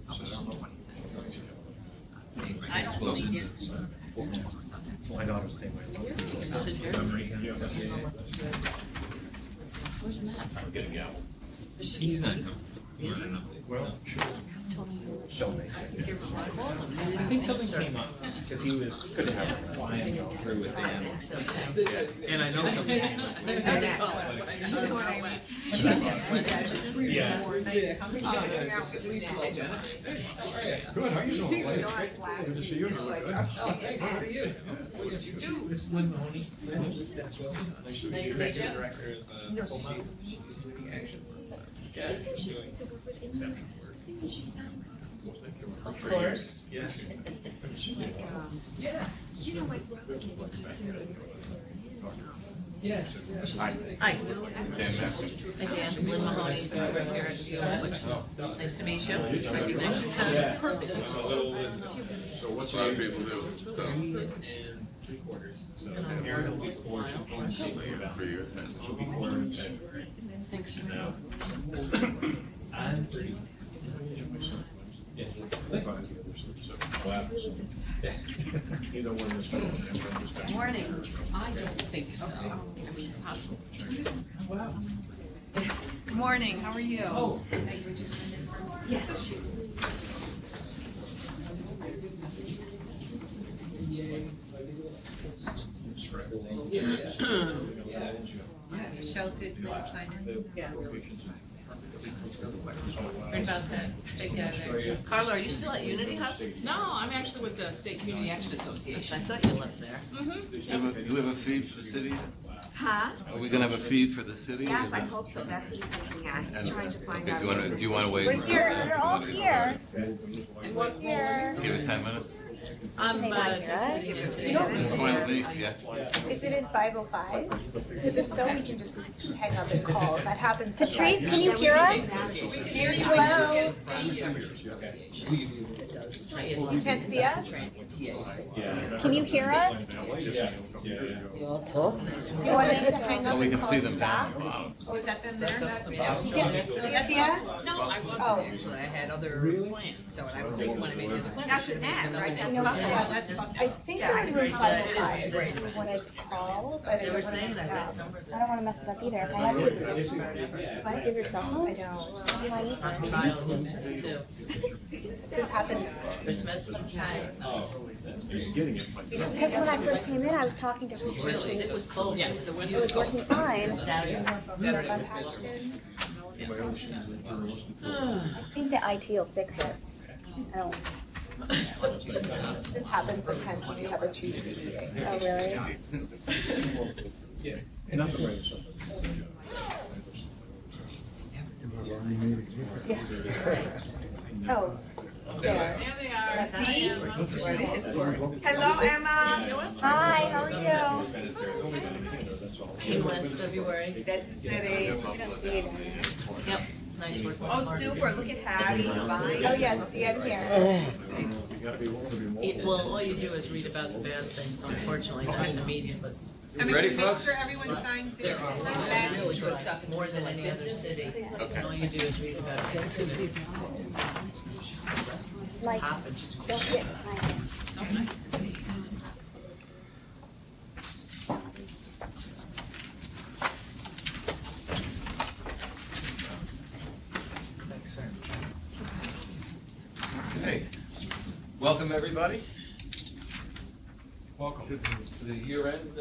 I don't believe you. My daughter's the same way. He's not. Well, show me. I think something came up because he was flying through with them. And I know something came up. Yeah. Good, how are you doing? Good to see you. This is Lynn Mahoney. Lynn is the staff well. Executive director of Home Action. Yeah, doing exceptional work. Of course. Yeah. Yeah. You know, my brother just did Yeah. Hi. Hi, Dan, Lynn Mahoney, over here at the US. Nice to meet you. Perfect. So what's our people do? So 3 3/4. So Aaron will be 4 3 years. She'll be 4 in February. Thanks for Now, I'm 30. Yeah. You know when this. Morning. I don't think so. I mean, possible. Wow. Good morning. How are you? Oh. Yes. Michelle did sign in. Yeah. Right about that. Take care of that. Carla, are you still at Unity House? No, I'm actually with the State Community Action Association. I thought you left there. Do you have a feed for the city? Huh? Are we gonna have a feed for the city? Yes, I hope so. That's what he's looking at. He's trying to find out. Do you wanna wait? We're here, we're all here. We're here. Give it 10 minutes? I'm just sitting here today. It's fine with me, yeah. Is it in 5:05? Because if so, we can just hang up and call. That happens. Patrice, can you hear us? Hello? You can't see us? Can you hear us? Do you want us to hang up Oh, we and can call see you them back? down. Wow. Oh, is that them there? Do you see us? No, I wasn't Oh. actually. I had other plans, so I was thinking when I made the other plans. That's the net, right? You know, That's fucked I up. think Yeah, it's in room it is 505 great. is what it's called, but I They don't were want to saying mess that it I read up. somewhere I don't want to mess it up either. If I have to, what? Give your cell phone? I don't. Do I need My this? child was there too. This happens. Christmas. Because when I first came in, I was talking to her. Really, it was cold. Yes, the It window was working fine. Saturday. So I got patched in. I think the IT will fix it. I don't. It just happens sometimes when you have a choose to eat it. Oh, really? Yeah. Not the way. Yeah. Oh, there. There they are. See? Hello, Emma. Hi, how are you? Came last February. That's the city. Yep, it's nice working. Oh, super. Look at Hattie. Oh, Bye. yes, yes, here. Well, all you do is read about the bad things, so unfortunately, not in the media, but Ready, folks? Make sure everyone signs there their. are really good stuff, more than any other city. Okay. All you do is read about it. Like, don't forget to sign in. So nice to see. Okay. Welcome, everybody. Welcome to the year-end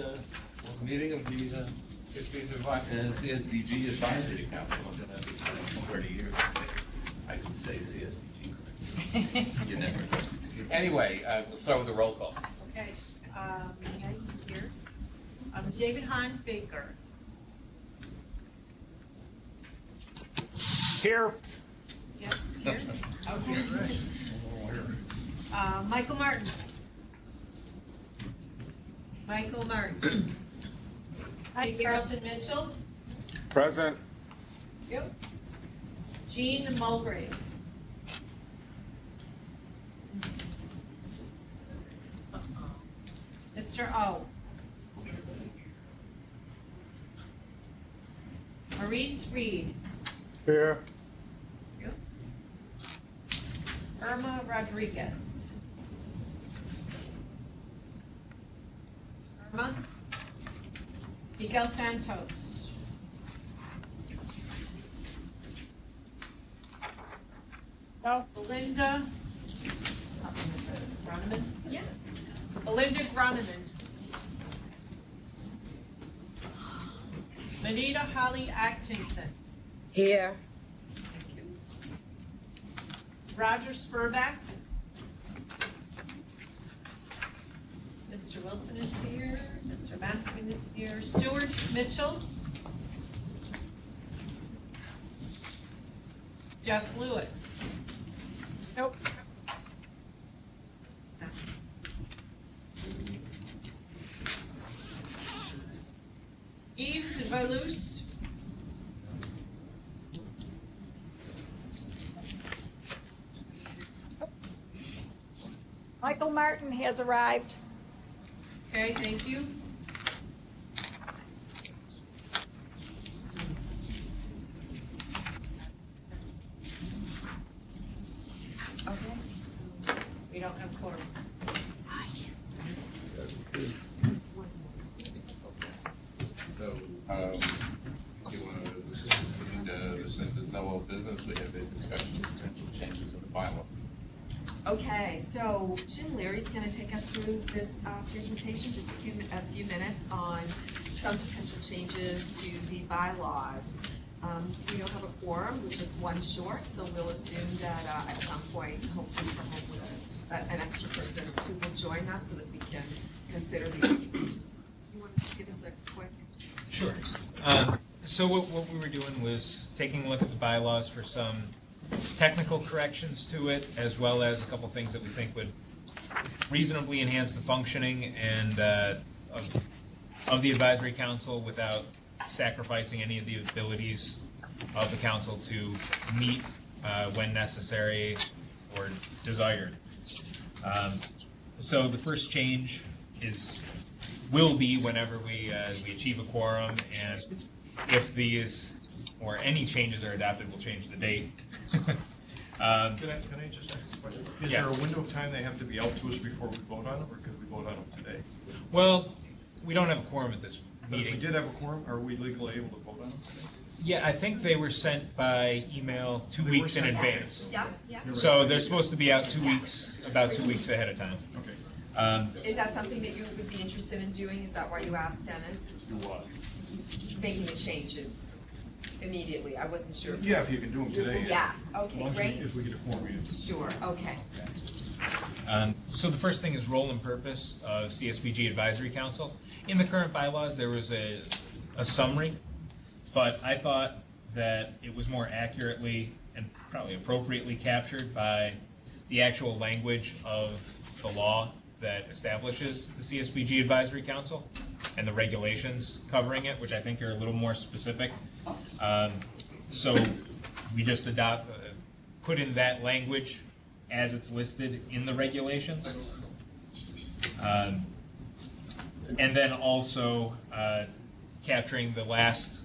meeting of the CSBG Advisory Council. It's going to be 30 years. I can say CSBG. You never know. Anyway, we'll start with the roll call. Okay, Nancy's here. David Hahn Baker. Here. Yes, here. Okay. Michael Martin. Michael Martin. Hi, Carlton Mitchell. Present. Yep. Jean Mulgrave. Mr. O. Maurice Reed. Here. Irma Rodriguez. Irma. Miguel Santos. No. Belinda. Groneman? Yeah. Belinda Groneman. Manita Holly Atkinson. Here. Thank you. Roger Spurback. Mr. Wilson is here. Mr. Maskin is here. Stuart Mitchell. Jeff Lewis. Nope. Yves Valus. Michael Martin has arrived. Okay, thank you. Okay. We don't have quorum. So, you want to proceed, since there's no old business, we have a discussion of potential changes in the bylaws. Okay, so Jim Leary's gonna take us through this presentation, just a few minutes on some potential changes to the bylaws. We don't have a quorum, we're just one short, so we'll assume that at some point, hopefully from an extra person or two will join us so that we can consider these. You want to give us a quick? Sure. So what we were doing was taking a look at the bylaws for some technical corrections to it, as well as a couple things that we think would reasonably enhance the functioning and of the advisory council without sacrificing any of the abilities of the council to meet when necessary or desired. So the first change will be whenever we achieve a quorum, and if these or any changes are adopted, we'll change the date. Can I just ask a question? Is Yeah. there a window of time they have to be out to us before we vote on them, or could we vote on them today? Well, we don't have a quorum at this But if meeting. we did have a quorum, are we legally able to vote on them today? Yeah, I think they were sent by email 2 They weeks were in sent. advance. Yeah, yeah. So they're supposed to be out 2 weeks, about 2 weeks ahead of time. Okay. Is that something that you would be interested in doing? Is that why you asked Dennis? Do what? Making the changes immediately? I wasn't sure. Yeah, if you can do them today. Yes, As okay, long as great. if we get a quorum, yes. Sure, okay. So the first thing is role and purpose of CSBG Advisory Council. In the current bylaws, there was a summary, but I thought that it was more accurately and probably appropriately captured by the actual language of the law that establishes the CSBG Advisory Council and the regulations covering it, which I think are a little more specific. So we just put in that language as it's listed in the regulations. And then also capturing the last,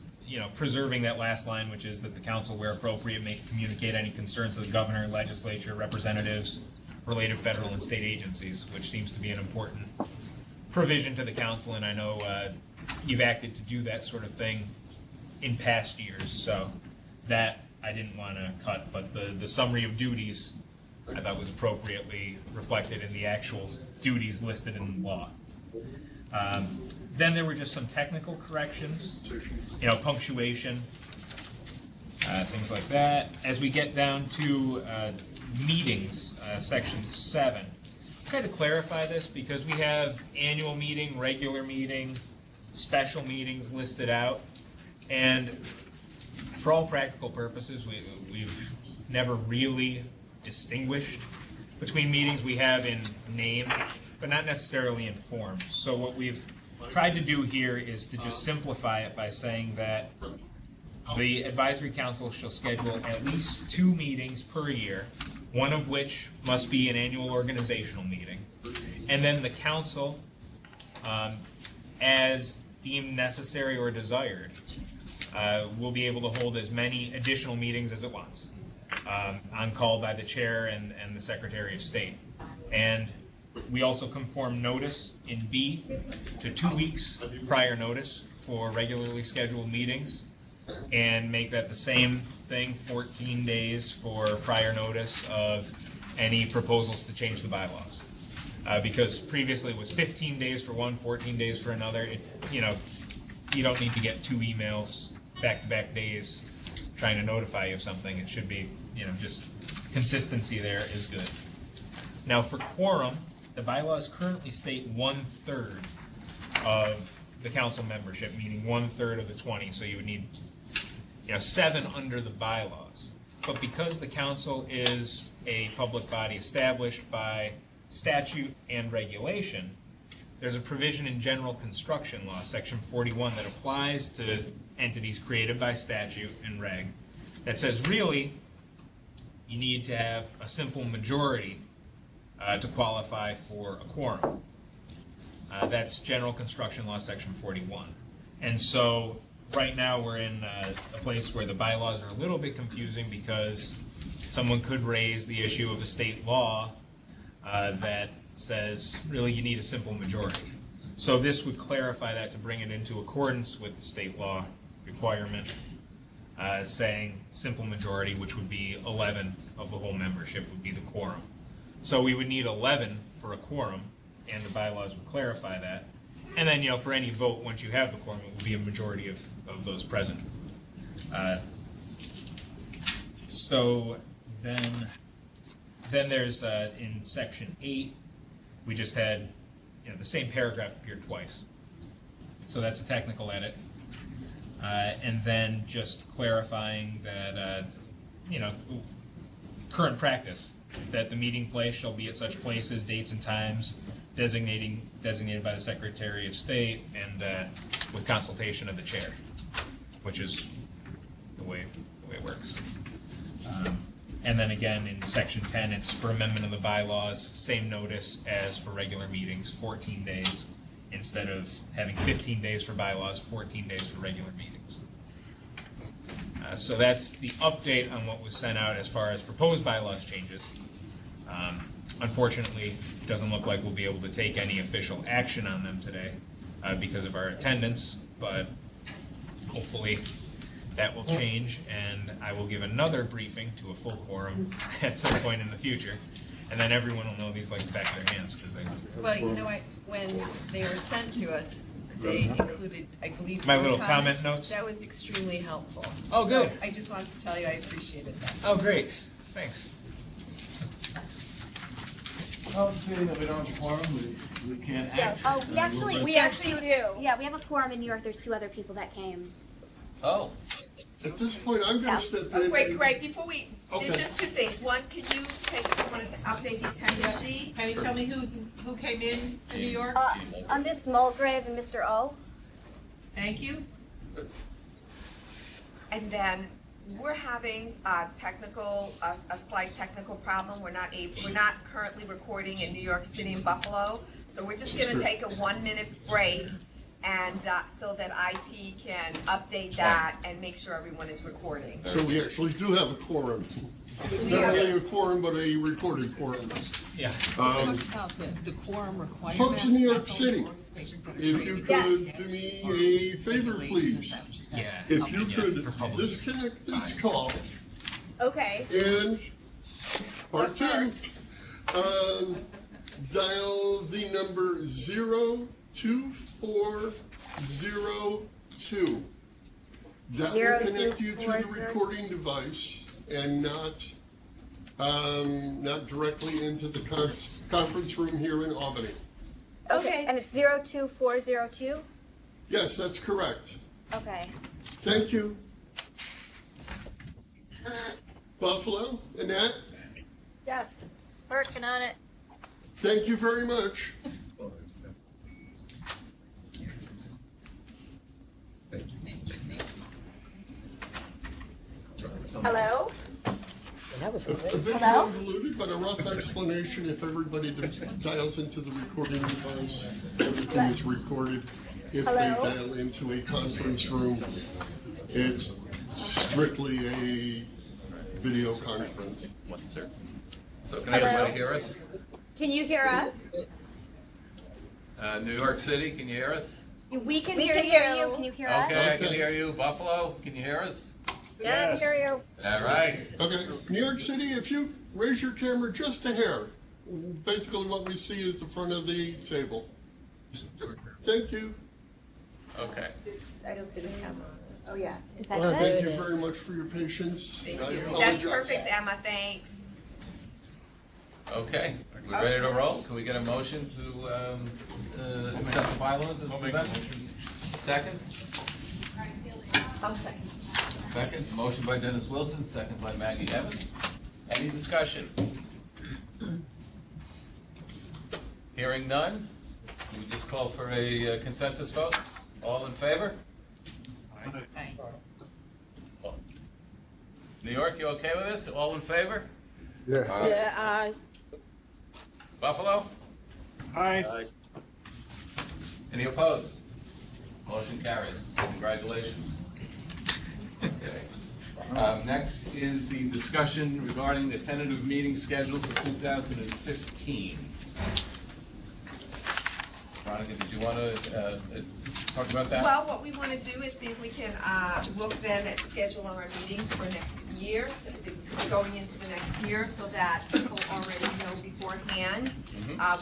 preserving that last line, which is that the council, where appropriate, may communicate any concerns to the governor, legislature, representatives, related federal and state agencies, which seems to be an important provision to the council, and I know you've acted to do that sort of thing in past years, so that I didn't want to cut, but the summary of duties I thought was appropriately reflected in the actual duties listed in the law. Then there were just some technical corrections, punctuation, things like that. As we get down to meetings, section 7, try to clarify this because we have annual meeting, regular meeting, special meetings listed out, and for all practical purposes, we've never really distinguished between meetings. We have in name, but not necessarily in form. So what we've tried to do here is to just simplify it by saying that the advisory council shall schedule at least 2 meetings per year, one of which must be an annual organizational meeting. And then the council, as deemed necessary or desired, will be able to hold as many additional meetings as it wants. on call by the chair and the Secretary of State. And we also conform notice in B to 2 weeks prior notice for regularly scheduled meetings, and make that the same thing, 14 days for prior notice of any proposals to change the bylaws. Because previously it was 15 days for one, 14 days for another. You don't need to get 2 emails back-to-back days trying to notify you of something. It should be, just consistency there is good. Now for quorum, the bylaws currently state 1/3 of the council membership, meaning 1/3 of the 20. So you would need, 7 under the bylaws. But because the council is a public body established by statute and regulation, there's a provision in general construction law, section 41, that applies to entities created by statute and reg, that says really you need to have a simple majority to qualify for a quorum. That's general construction law, section 41. And so right now we're in a place where the bylaws are a little bit confusing, because someone could raise the issue of a state law that says really you need a simple majority. So this would clarify that to bring it into accordance with the state law requirement, saying simple majority, which would be 11 of the whole membership would be the quorum. So we would need 11 for a quorum, and the bylaws would clarify that. And then, for any vote, once you have the quorum, it would be a majority of those present. So then there's in section 8, we just had the same paragraph appeared twice. So that's a technical edit. And then just clarifying that current practice, that the meeting place shall be at such places, dates and times designated by the Secretary of State, and with consultation of the chair, which is the way it works. And then again in section 10, it's for amendment of the bylaws, same notice as for regular meetings, 14 days instead of having 15 days for bylaws, 14 days for regular meetings. So that's the update on what was sent out as far as proposed bylaws changes. Unfortunately, it doesn't look like we'll be able to take any official action on them today because of our attendance, but hopefully that will change, and I will give another briefing to a full quorum at some point in the future, and then everyone will know these like the back of their hands. Well, when they were sent to us, they included, I believe, my little comment notes. That was extremely helpful. Oh, good. So I just wanted to tell you I appreciated that. Oh, great. Thanks. Well, seeing that we don't have a quorum, we can't act. Oh, we actually do. Yeah, we have a quorum in New York. There's 2 other people that came. Oh. At this point, I'm going to step in. Wait, before we, Okay. there's just 2 things. One, can you update the attendance sheet? Can you tell me who came in to New York? Miss Mulgrave and Mr. O. Thank you. And then we're having a slight technical problem. We're not currently recording in New York City and Buffalo, so we're just going to take a 1-minute break, and so that IT can update that and make sure everyone is recording. So we actually do have a quorum. Not only a quorum, but a recorded quorum. Yeah. The quorum requirement. Folks in New York City, if you could do me a favor, please. Yeah. If you could disconnect this call. Okay. And part 2, dial the number 02402. That will connect you to the recording device and not directly into the conference room here in Albany. Okay. And it's 02402? Yes, that's correct. Okay. Thank you. Buffalo, Annette? Yes. Working on it. Thank you very much. Hello? A bit Hello? convoluted, but a rough explanation. If everybody dials into the recording device, everything is recorded. If they dial into a conference room, it's strictly a video conference. So can everybody hear us? Can you hear us? New York City, can you hear us? We can hear you. Can you hear us? Okay, I can hear you. Buffalo, can you hear us? Yes, hear you. All right. Okay, New York City, if you raise your camera just a hair, basically what we see is the front of the table. Thank you. Okay. I don't see the camera. Oh, yeah. Is that Well, good? thank you very much for your patience. Thank I you. apologize. That's perfect, Emma, thanks. Okay, we ready to roll? Can we get a motion to accept the bylaws as presented? Second? I'll second. Second, motion by Dennis Wilson, second by Maggie Evans. Any discussion? Hearing none, we just call for a consensus vote. All in favor? New York, you okay with this? All in favor? Yeah. aye. Buffalo? Aye. Any opposed? Motion carries. Congratulations. Okay. Next is the discussion regarding the tentative meeting schedule for 2015. Veronica, did you want to talk about that? Well, what we want to do is see if we can look then at scheduling our meetings for next year, so going into the next year, so that people already know beforehand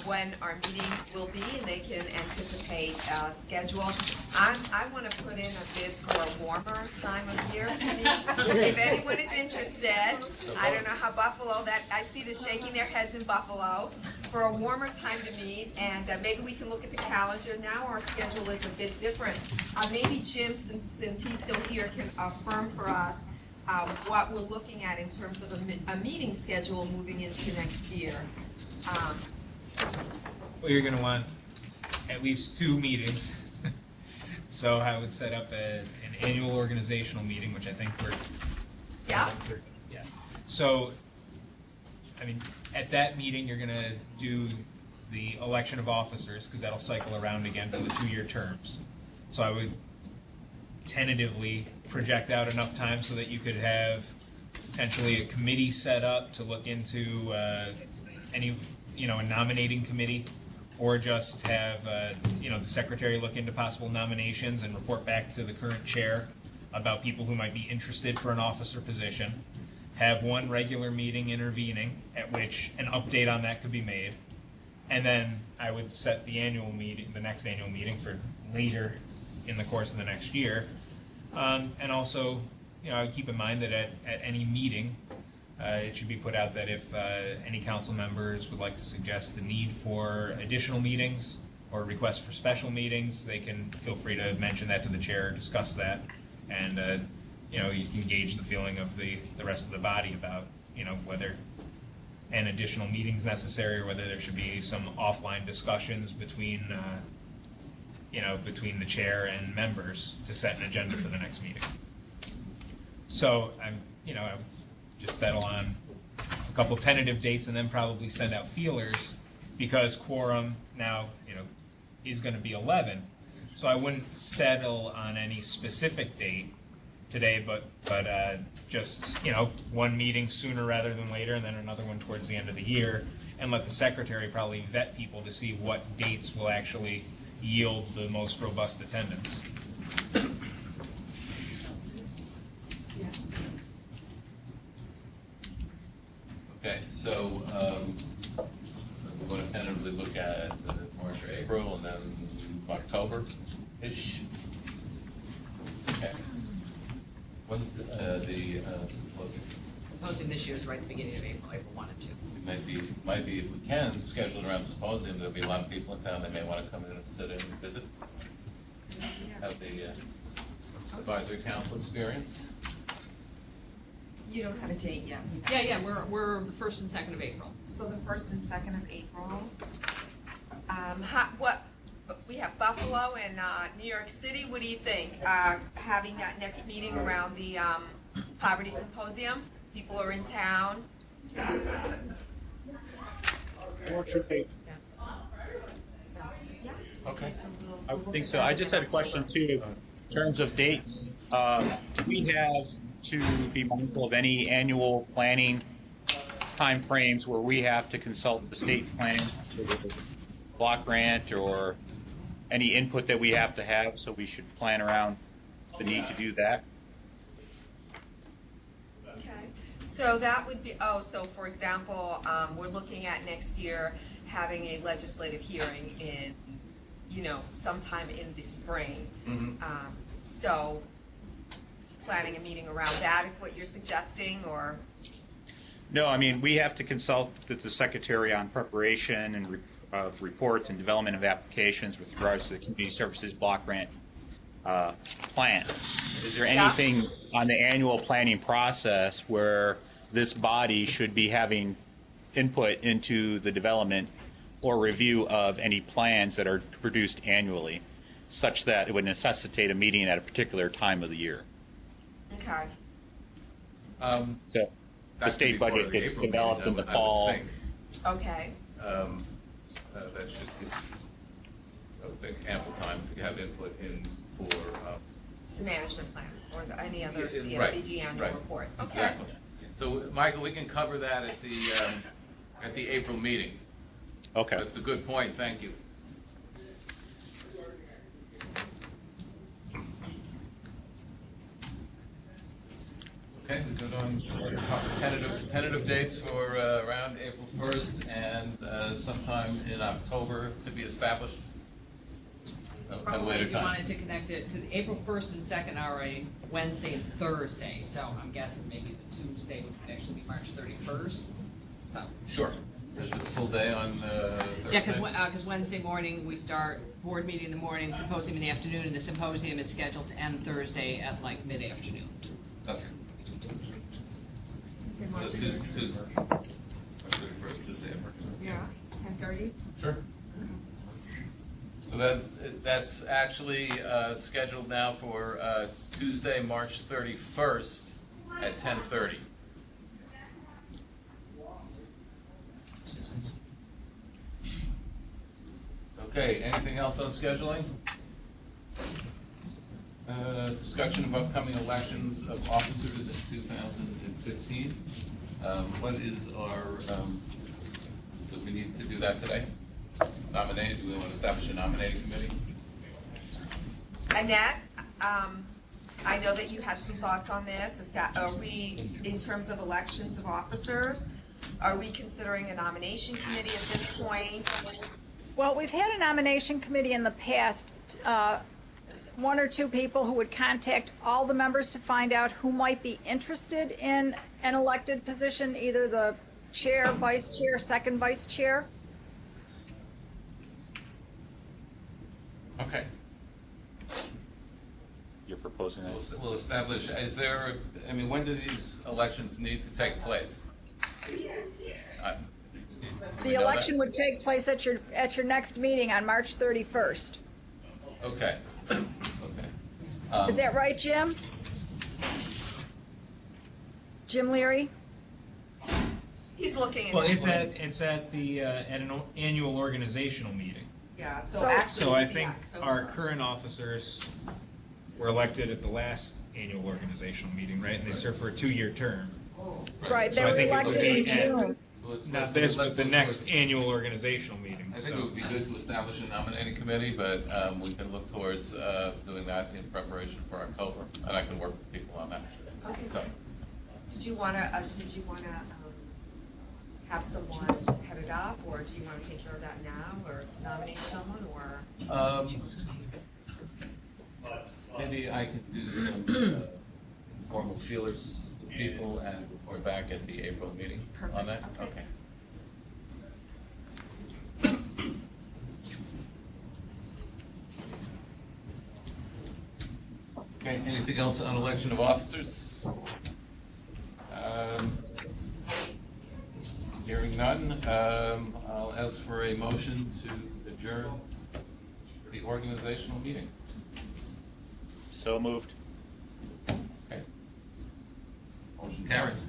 when our meeting will be, and they can anticipate a schedule. I want to put in a bid for a warmer time of year to meet. If anyone is interested, I don't know how Buffalo, that I see the shaking their heads in Buffalo, for a warmer time to meet, and maybe we can look at the calendar. Now our schedule is a bit different. Maybe Jim, since he's still here, can affirm for us what we're looking at in terms of a meeting schedule moving into next year. Well, you're gonna want at least 2 meetings. So I would set up an annual organizational meeting, which I think we're. Yeah. Yeah. So, I mean, at that meeting, you're gonna do the election of officers, because that'll cycle around again for the 2-year terms. So I would tentatively project out enough time so that you could have potentially a committee set up to look into any, a nominating committee, or just have, the secretary look into possible nominations and report back to the current chair about people who might be interested for an officer position. Have one regular meeting intervening at which an update on that could be made. And then I would set the next annual meeting for later in the course of the next year. And also, I would keep in mind that at any meeting, it should be put out that if any council members would like to suggest the need for additional meetings or requests for special meetings, they can feel free to mention that to the chair or discuss that. And, you can gauge the feeling of the rest of the body about, whether an additional meeting's necessary or whether there should be some offline discussions between the chair and members to set an agenda for the next meeting. So I would just settle on a couple tentative dates and then probably send out feelers, because quorum now, is going to be 11. So I wouldn't settle on any specific date today, but just, one meeting sooner rather than later, and then another one towards the end of the year, and let the secretary probably vet people to see what dates will actually yield the most robust attendance. Okay, so we want to tentatively look at March or April, and then October-ish. Okay. When's the symposium? Symposium this year is right at the beginning of April, April 1 and 2. It might be, if we can, schedule it around the symposium. There'll be a lot of people in town that may want to come in and sit in and visit. Have the advisory council experience. You don't have a date yet. Yeah, we're the 1st and 2nd of April. So the 1st and 2nd of April. We have Buffalo and New York City. What do you think? Having that next meeting around the poverty symposium. People are in town. What's your date? Okay. I think so. I just had a question too. In terms of dates, do we have to be mindful of any annual planning timeframes where we have to consult the state plan, block grant, or any input that we have to have, so we should plan around the need to do that. Okay, so that would be, so for example, we're looking at next year having a legislative hearing in, sometime in the spring. So planning a meeting around that is what you're suggesting, or? No, I mean, we have to consult with the Secretary on preparation and reports and development of applications with regards to the community services block grant plan. Is there anything on the annual planning process where this body should be having input into the development or review of any plans that are produced annually, such that it would necessitate a meeting at a particular time of the year? Okay. So the state budget gets developed in the fall. Okay. That should give, I would think, ample time to have input in for The management plan or any other CSBG right, annual right. report. Okay. Exactly. So, Michael, we can cover that at the April meeting. Okay. That's a good point. Thank you. Okay, we good on tentative dates for around April 1st and sometime in October to be established at a Probably later if you time. wanted to connect it to the April 1st and 2nd are a Wednesday and Thursday, so I'm guessing maybe the Tuesday would actually be March 31st. So. Sure. Is it a full day on Thursday? Yeah, because Wednesday morning we start board meeting in the morning, symposium in the afternoon, and the symposium is scheduled to end Thursday at like mid-afternoon. Okay. So it's Tuesday. March 31st, Tuesday. Yeah, 10:30? Sure. So that's actually scheduled now for Tuesday, March 31st at 10:30. Okay, anything else on scheduling? Discussion of upcoming elections of officers in 2015. What is our, do we need to do that today? Nominate, do we want to establish a nominating committee? Annette, I know that you had some thoughts on this. Are we, in terms of elections of officers, are we considering a nomination committee at this point? Well, we've had a nomination committee in the past, one or two people who would contact all the members to find out who might be interested in an elected position, either the chair, vice chair, second vice chair. Okay. You're proposing that? We'll establish, is there, I mean, when do these elections need to take place? The election would take place at your next meeting on March 31st. Okay. Is that right, Jim? Jim Leary? He's looking. Well, it's at an annual organizational meeting. Yeah, so actually. So I think our current officers were elected at the last annual organizational meeting, right? And they serve for a 2-year term. Right, they So I were think it would elected in be June. Not this, but the next annual organizational meeting. I think it would be good to establish a nominating committee, but we can look towards doing that in preparation for October, and I can work with people on that. Okay. So, Did you wanna have someone head it up, or do you wanna take care of that now, or nominate someone, or? maybe I could do some informal feelers with people and report back at the April meeting on that. Okay. Okay, anything else on election of officers? Hearing none, I'll ask for a motion to adjourn the organizational meeting. So moved. Okay. Motion carries.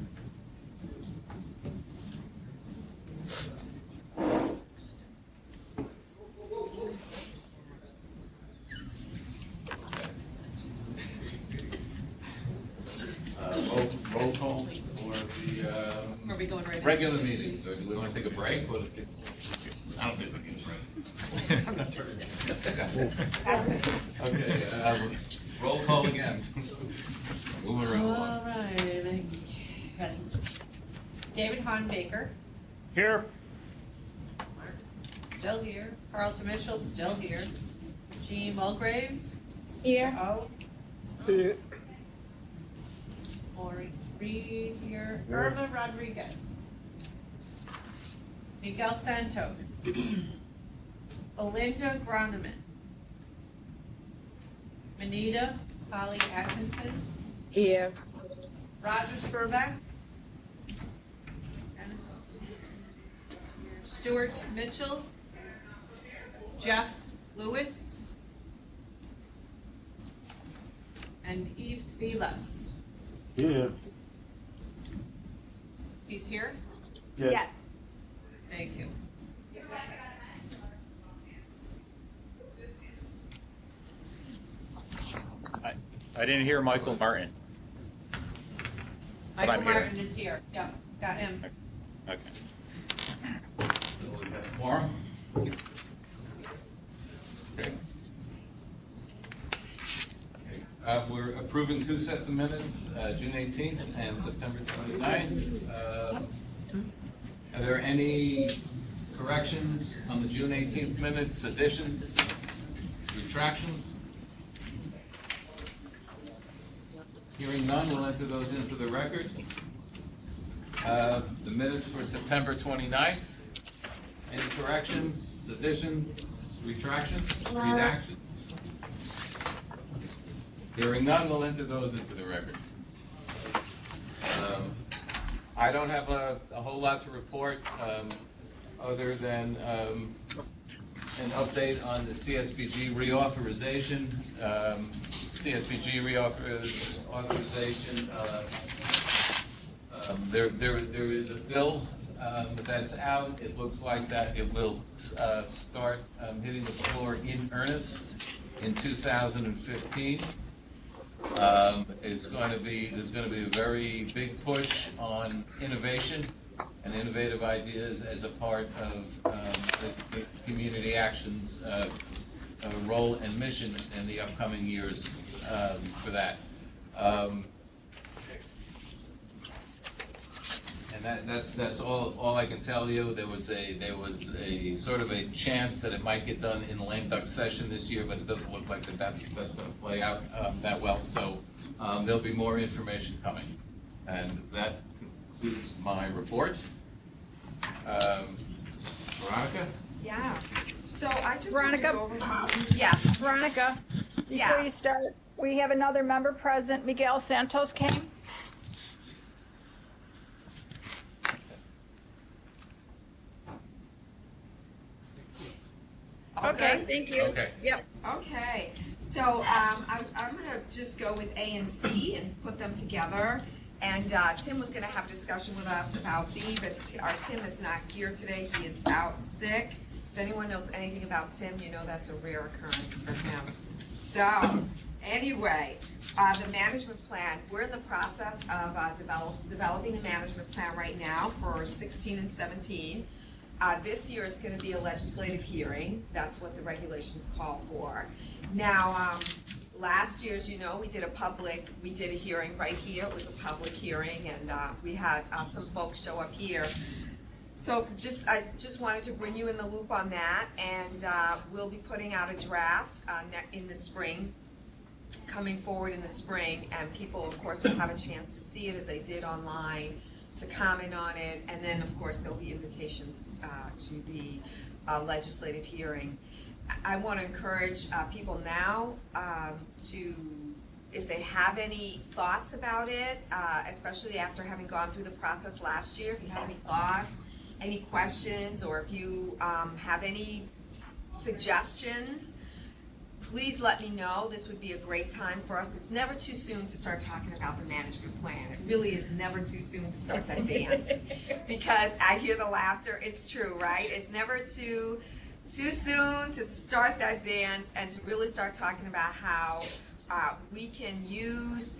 regular meetings, or do we want to take a break? I don't think we can break. I'm not turning Okay, roll call again. Moving right along. All right. David Hahn Baker, Here. still here. Carlton Mitchell, still here. Jean Mulgrave. Here. Oh. Maurice Reed here. Irma Rodriguez. Miguel Santos. Belinda Groneman. Manita Holly Atkinson. Here. Roger Spurback. Stuart Mitchell. Jeff Lewis. And Yves Vilas. Yeah. He's here? Yes. Thank you. I didn't hear Michael Martin. Michael I'm here. Martin is here. Yep, got him. Okay. So we have a quorum. Okay. We're approving two sets of minutes, June 18th and September 29th. Are there any corrections on the June 18th minutes, additions, retractions? Hearing none, we'll enter those into the record. The minutes for September 29th, any corrections, additions, retractions, redactions? Hearing none, we'll enter those into the record. I don't have a whole lot to report, other than an update on the CSBG reauthorization. CSBG reauthorization, there is a bill that's out. It looks like that it will start hitting the floor in earnest in 2015. There's going to be a very big push on innovation and innovative ideas as a part of the community actions role and mission in the upcoming years for that. And that's all I can tell you. There was a sort of a chance that it might get done in the lame duck session this year, but it doesn't look like that's going to play out that well. So there'll be more information coming, and that concludes my report. Veronica? Yeah. So I just Veronica? want to go over. Yes. Veronica, before Yeah. you start, we have another member present. Miguel Santos came. Okay, thank you. Okay. Yep. Okay, so I'm gonna just go with A and C and put them together. And Tim was gonna have a discussion with us about B, but our Tim is not here today. He is out sick. If anyone knows anything about Tim, you know that's a rare occurrence for him. So, anyway, the management plan, we're in the process of developing a management plan right now for 16 and 17. This year is going to be a legislative hearing. That's what the regulations call for. Now, last year, as you know, we did a hearing right here. It was a public hearing, and we had some folks show up here. So I just wanted to bring you in the loop on that, and we'll be putting out a draft in the spring, coming forward in the spring, and people, of course, will have a chance to see it as they did online, to comment on it, and then, of course, there'll be invitations to the legislative hearing. I want to encourage people now to, if they have any thoughts about it, especially after having gone through the process last year, if you have any thoughts, any questions, or if you have any suggestions, please let me know. This would be a great time for us. It's never too soon to start talking about the management plan. It really is never too soon to start that dance. Because I hear the laughter. It's true, right? It's never too soon to start that dance and to really start talking about how we can use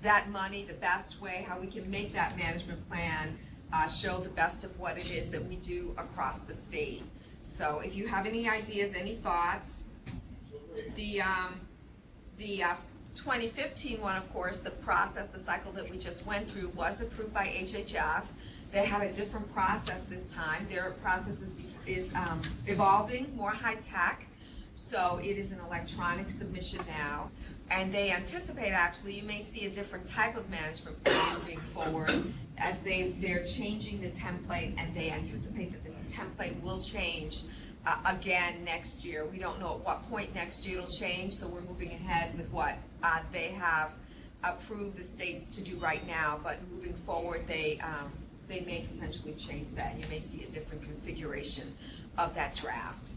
that money the best way, how we can make that management plan show the best of what it is that we do across the state. So if you have any ideas, any thoughts, the 2015 one, of course, the process, the cycle that we just went through was approved by HHS. They had a different process this time. Their process is evolving, more high tech. So it is an electronic submission now. And they anticipate, actually, you may see a different type of management plan moving forward as they're changing the template, and they anticipate that the template will change again next year. We don't know at what point next year it'll change, so we're moving ahead with what they have approved the states to do right now. But moving forward, they may potentially change that. You may see a different configuration of that draft.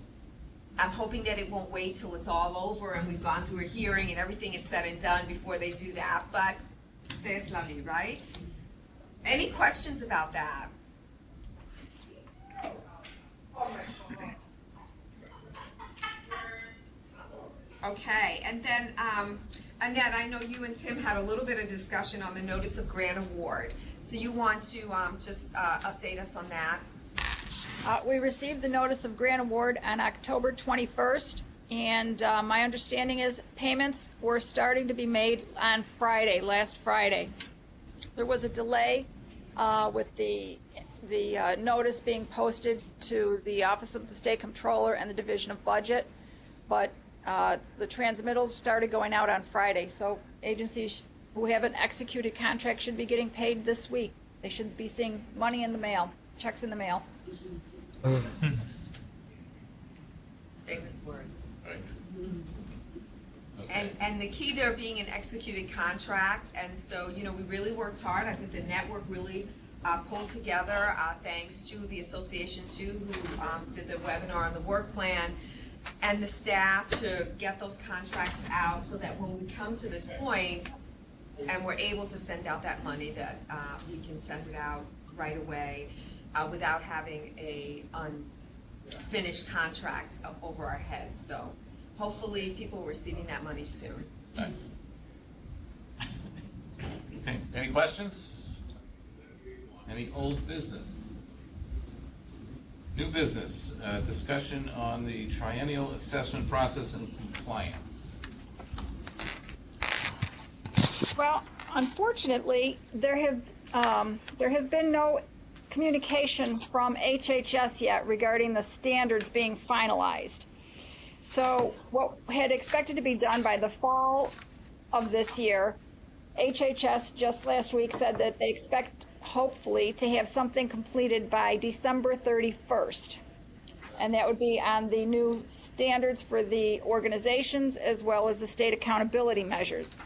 I'm hoping that it won't wait till it's all over and we've gone through a hearing and everything is said and done before they do that, but c'est la vie, right? Any questions about that? Okay, and then, Annette, I know you and Tim had a little bit of discussion on the notice of grant award. So you want to just update us on that? We received the notice of grant award on October 21st, and my understanding is payments were starting to be made on Friday, last Friday. There was a delay with the notice being posted to the Office of the State Comptroller and the Division of Budget, but the transmittals started going out on Friday, so agencies who haven't executed contracts should be getting paid this week. They should be seeing money in the mail, checks in the mail. Famous words. Right. Okay. And the key there being an executed contract, and so, you know, we really worked hard. I think the network really pulled together, thanks to the association too, who did the webinar on the work plan, and the staff to get those contracts out so that when we come to this point and we're able to send out that money, that we can send it out right away without having a unfinished contract over our heads. So hopefully people are receiving that money soon. Nice. Okay, any questions? Any old business? New business, discussion on the triennial assessment process and compliance. Well, unfortunately, there has been no communication from HHS yet regarding the standards being finalized. So what had expected to be done by the fall of this year, HHS just last week said that they expect, hopefully, to have something completed by December 31st. And that would be on the new standards for the organizations as well as the state accountability measures.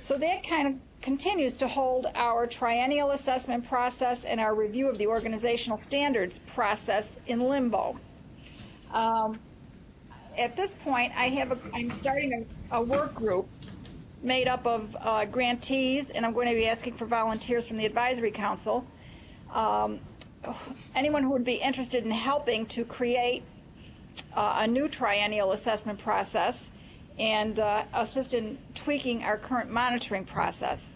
So that kind of continues to hold our triennial assessment process and our review of the organizational standards process in limbo. At this point, I'm starting a work group made up of grantees, and I'm going to be asking for volunteers from the advisory council. Anyone who would be interested in helping to create a new triennial assessment process and assist in tweaking our current monitoring process.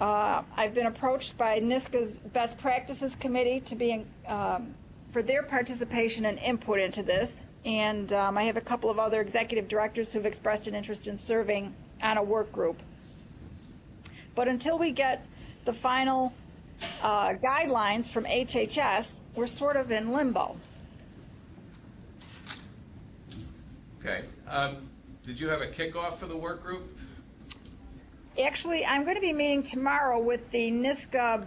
I've been approached by NISCA's Best Practices Committee to be for their participation and input into this, and I have a couple of other executive directors who have expressed an interest in serving on a work group. But until we get the final guidelines from HHS, we're sort of in limbo. Okay. Did you have a kickoff for the work group? Actually, I'm going to be meeting tomorrow with the NISCA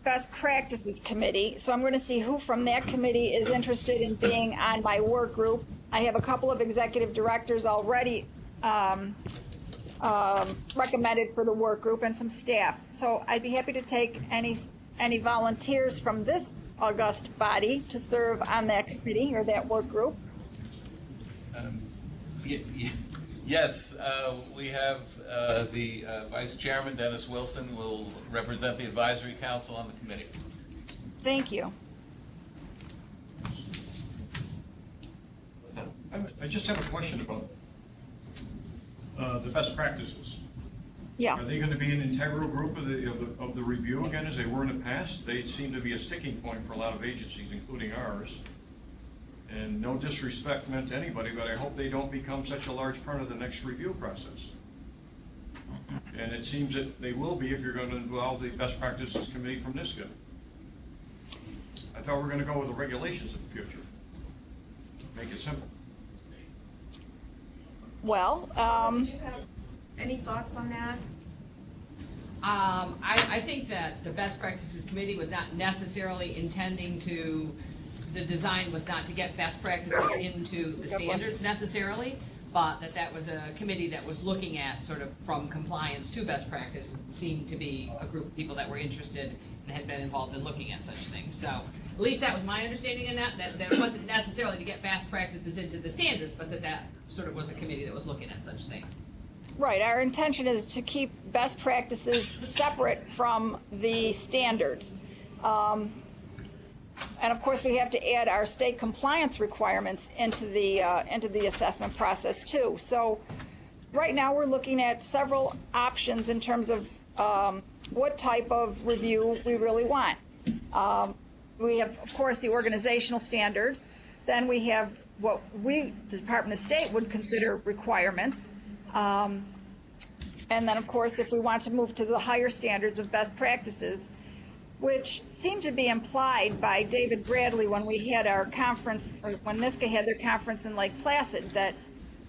Best Practices Committee, so I'm going to see who from that committee is interested in being on my work group. I have a couple of executive directors already recommended for the work group and some staff. So I'd be happy to take any volunteers from this august body to serve on that committee or that work group. Yes, we have the Vice Chairman, Dennis Wilson, will represent the Advisory Council on the committee. Thank you. I just have a question about the best practices. Yeah. Are they gonna be an integral group of the review again, as they were in the past? They seem to be a sticking point for a lot of agencies, including ours. And no disrespect meant to anybody, but I hope they don't become such a large part of the next review process. And it seems that they will be if you're gonna involve the best practices committee from NISCA. I thought we were gonna go with the regulations in the future. Make it simple. Well, Did you have any thoughts on that? I think that the Best Practices Committee was not necessarily intending to, the design was not to get best practices into the standards necessarily, but that was a committee that was looking at sort of from compliance to best practice, seemed to be a group of people that were interested and had been involved in looking at such things. So at least that was my understanding in that it wasn't necessarily to get best practices into the standards, but that sort of was a committee that was looking at such things. right, our intention is to keep best practices separate from the standards. And of course, we have to add our state compliance requirements into the assessment process too. So right now, we're looking at several options in terms of what type of review we really want. We have, of course, the organizational standards. Then we have what we, the Department of State, would consider requirements. And then, of course, if we want to move to the higher standards of best practices, which seemed to be implied by David Bradley when we had our conference, or when NISCA had their conference in Lake Placid, that,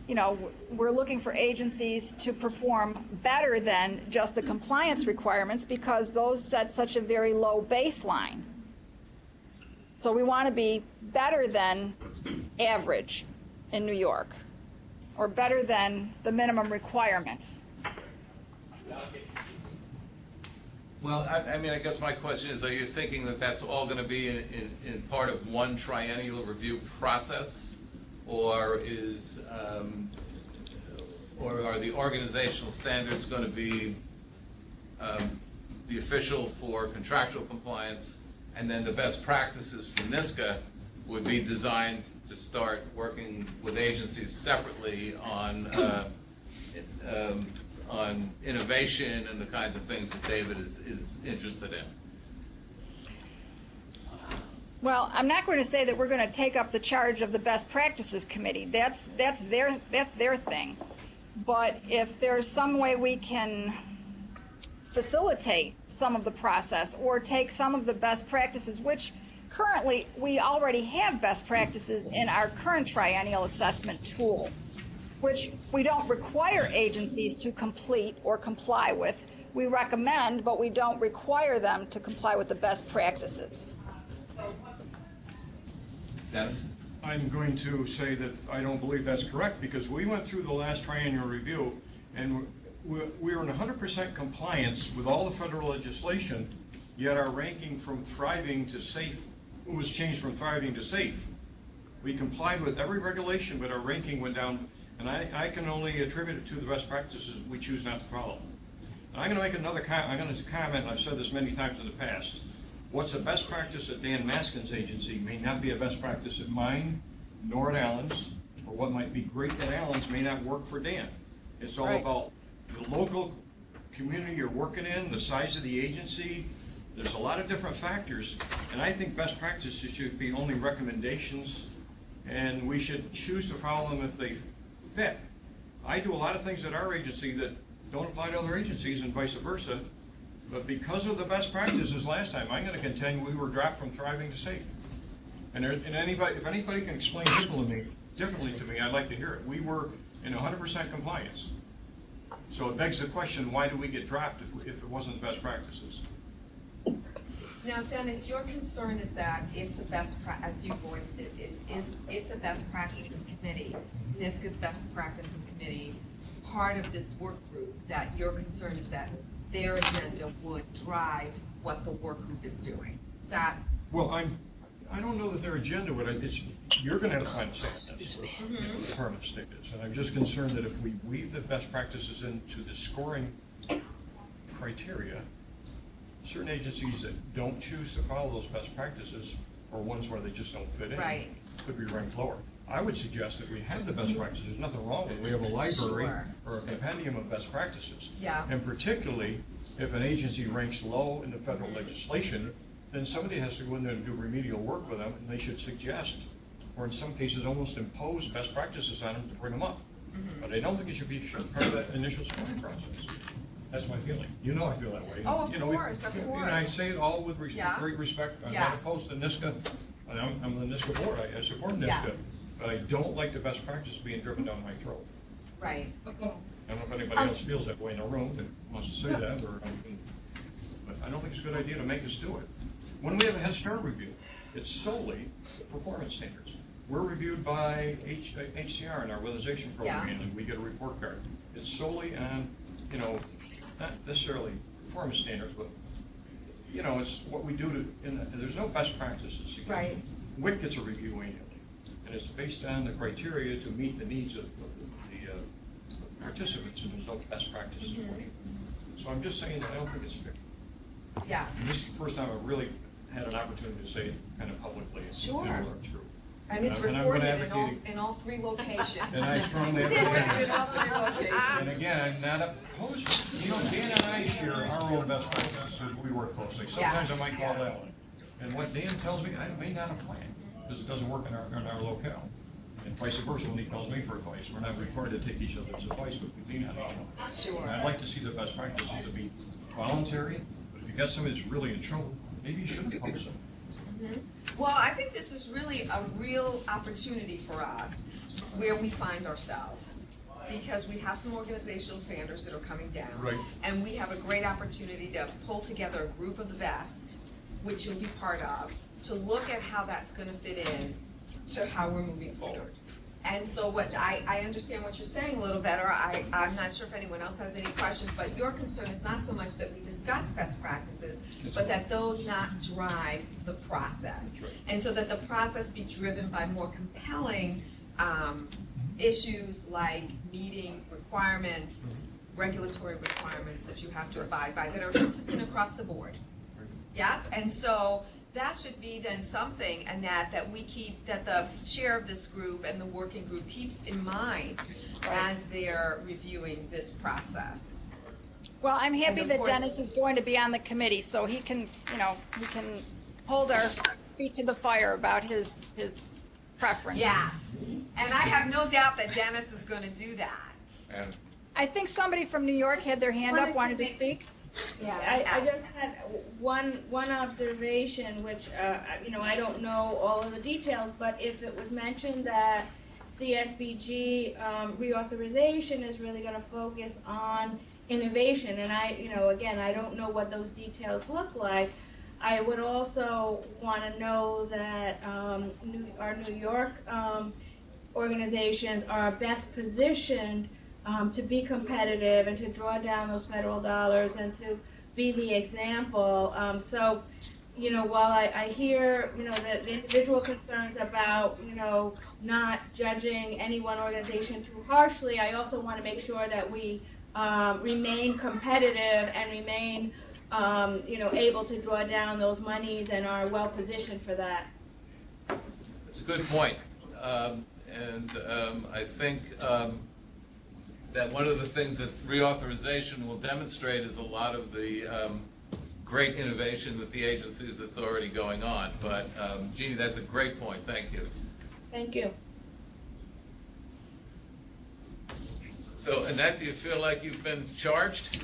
you know, we're looking for agencies to perform better than just the compliance requirements because those set such a very low baseline. So we want to be better than average in New York, or better than the minimum requirements. Well, I mean, I guess my question is, are you thinking that that's all going to be in part of one triennial review process? Or or are the organizational standards going to be the official for contractual compliance, and then the best practices from NISCA would be designed to start working with agencies separately on innovation and the kinds of things that David is interested in? Well, I'm not going to say that we're going to take up the charge of the Best Practices Committee. That's their thing. But if there's some way we can facilitate some of the process or take some of the best practices, which currently we already have best practices in our current triennial assessment tool, which we don't require agencies to complete or comply with. We recommend, but we don't require them to comply with the best practices. Dennis? I'm going to say that I don't believe that's correct, because we went through the last triennial review and we were in 100% compliance with all the federal legislation, yet our ranking from thriving to safe was changed from thriving to safe. We complied with every regulation, but our ranking went down, and I can only attribute it to the best practices we choose not to follow. And I'm going to make another comment, and I've said this many times in the past. What's a best practice at Dan Maskin's agency may not be a best practice at mine, nor at Allen's, or what might be great at Allen's may not work for Dan. It's all about the local community you're working in, the size of the agency. There's a lot of different factors, and I think best practices should be only recommendations, and we should choose to follow them if they fit. I do a lot of things at our agency that don't apply to other agencies and vice versa. But because of the best practices last time, I'm going to contend we were dropped from thriving to safe. And if anybody can explain differently to me, I'd like to hear it. We were in 100% compliance. So it begs the question, why do we get dropped if it wasn't the best practices? Now, Dennis, your concern is that if the best, as you voiced it, is if the Best Practices Committee, NISCA's Best Practices Committee, part of this work group, that your concern is that their agenda would drive what the work group is doing. Is that? Well, I don't know that their agenda would. You're going to have to find the same. That's what the Department of State is. And I'm just concerned that if we weave the best practices into the scoring criteria, certain agencies that don't choose to follow those best practices, or ones where they just don't fit in, could be ranked lower. I would suggest that we have the best practices. There's nothing wrong with it. We have a library Sure. or a compendium of best practices. Yeah. And particularly, if an agency ranks low in the federal legislation, then somebody has to go in there and do remedial work with them, and they should suggest, or in some cases almost impose best practices on them to bring them up. But I don't think it should be part of that initial scoring process. That's my feeling. You know I feel that way. Oh, of You know, course, of And course. I say it all with Yeah. great respect. I'm Yeah. not opposed to NISCA, and I'm on the NISCA board. I support NISCA. Yes. But I don't like the best practice being driven down my throat. Right. I don't know if anybody else feels that way in the room that wants to say that, or, but I don't think it's a good idea to make us do it. When we have a Head Start review, it's solely performance standards. We're reviewed by HCR in our realization program, Yeah. and we get a report card. It's solely on, not necessarily performance standards, but, it's what we do there's no best practices. Right. WIC gets a review annually, and it's based on the criteria to meet the needs of the participants, and there's no best practices. So I'm just saying that I don't think it's fair. Yes. And this is the first time I've really had an opportunity to say it kind of publicly. Sure. In a large group. And it's I'm gonna recorded advocate- in all 3 locations. And I strongly advocate Recorded in it. all 3 locations. And again, I'm not opposed to, Dan and I share our own best practices, we work closely. Sometimes I might call that one. And what Dan tells me, I may not apply it, because it doesn't work in our locale. And vice versa, when he calls me for advice, we're not required to take each other's advice, but we do not know. Sure. And I'd like to see the best practices to be voluntary, but if you got somebody that's really in trouble, maybe you shouldn't post them. Well, I think this is really a real opportunity for us where we find ourselves, because we have some organizational standards that are coming down. Right. And we have a great opportunity to pull together a group of the best, which you'll be part of, to look at how that's going to fit in to how we're moving forward. And so what I understand what you're saying a little better. I'm not sure if anyone else has any questions, but your concern is not so much that we discuss best practices, but that those not drive the process. That's right. And so that the process be driven by more compelling issues like meeting requirements, regulatory requirements that you have to abide by that are consistent across the board. Yes, and so that should be then something, Annette, that we keep, that the chair of this group and the working group keeps in mind as they're reviewing this process. Well, I'm happy And of that course- Dennis is going to be on the committee, so he can hold our feet to the fire about his preference. Yeah, and I have no doubt that Dennis is going to do that. And I think somebody from New York had their hand up, wanted to speak. Yeah, I just had one observation, which, I don't know all of the details, but if it was mentioned that CSBG reauthorization is really going to focus on innovation, and again, I don't know what those details look like. I would also want to know that our New York organizations are best positioned to be competitive and to draw down those federal dollars and to be the example. So, while I hear, the individual concerns about, not judging any one organization too harshly, I also want to make sure that we remain competitive and remain, able to draw down those monies and are well positioned for that. it's a good point. And I think that one of the things that reauthorization will demonstrate is a lot of the great innovation that the agencies that's already going on. But Jeannie, that's a great point. Thank you. Thank you. So Annette, do you feel like you've been charged?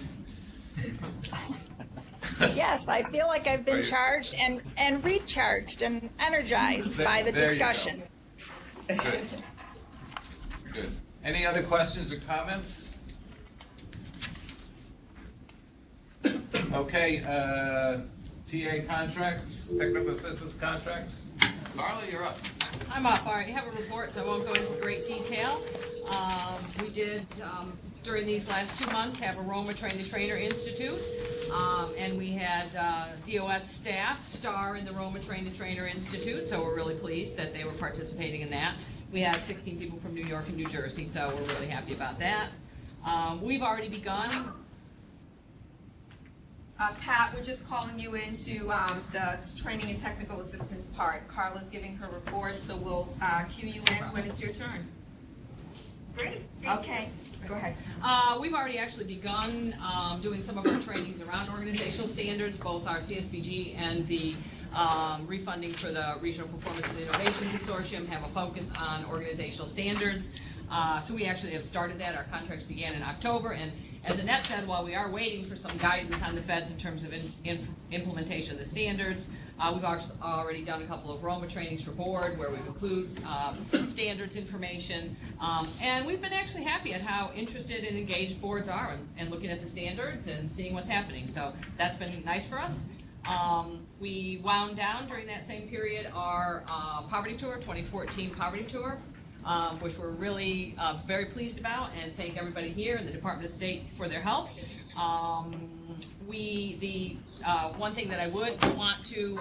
Yes, I feel like I've Are been you- charged and recharged and energized by the There you go. discussion. Good. Good. Any other questions or comments? Okay, TA contracts, technical assistance contracts. Carla, you're up. I'm up. All right, you have a report, so I won't go into great detail. We did, during these last 2 months, have a Roma Train-the-Trainer Institute, and we had DOS staff star in the Roma Train-the-Trainer Institute, so we're really pleased that they were participating in that. We had 16 people from New York and New Jersey, so we're really happy about that. We've already begun Pat, we're just calling you into the training and technical assistance part. Carla's giving her report, so we'll cue you in when it's your turn. Great. Okay, go ahead. We've already actually begun doing some of our trainings around organizational standards, both our CSBG and the refunding for the Regional Performance and Innovation Consortium have a focus on organizational standards. So we actually have started that. Our contracts began in October, and as Annette said, while we are waiting for some guidance on the feds in terms of implementation of the standards, we've already done a couple of Roma trainings for board where we include standards information, and we've been actually happy at how interested and engaged boards are in looking at the standards and seeing what's happening. So that's been nice for us. We wound down during that same period our poverty tour, 2014 poverty tour, which we're really very pleased about, and thank everybody here and the Department of State for their help. One thing that I would want to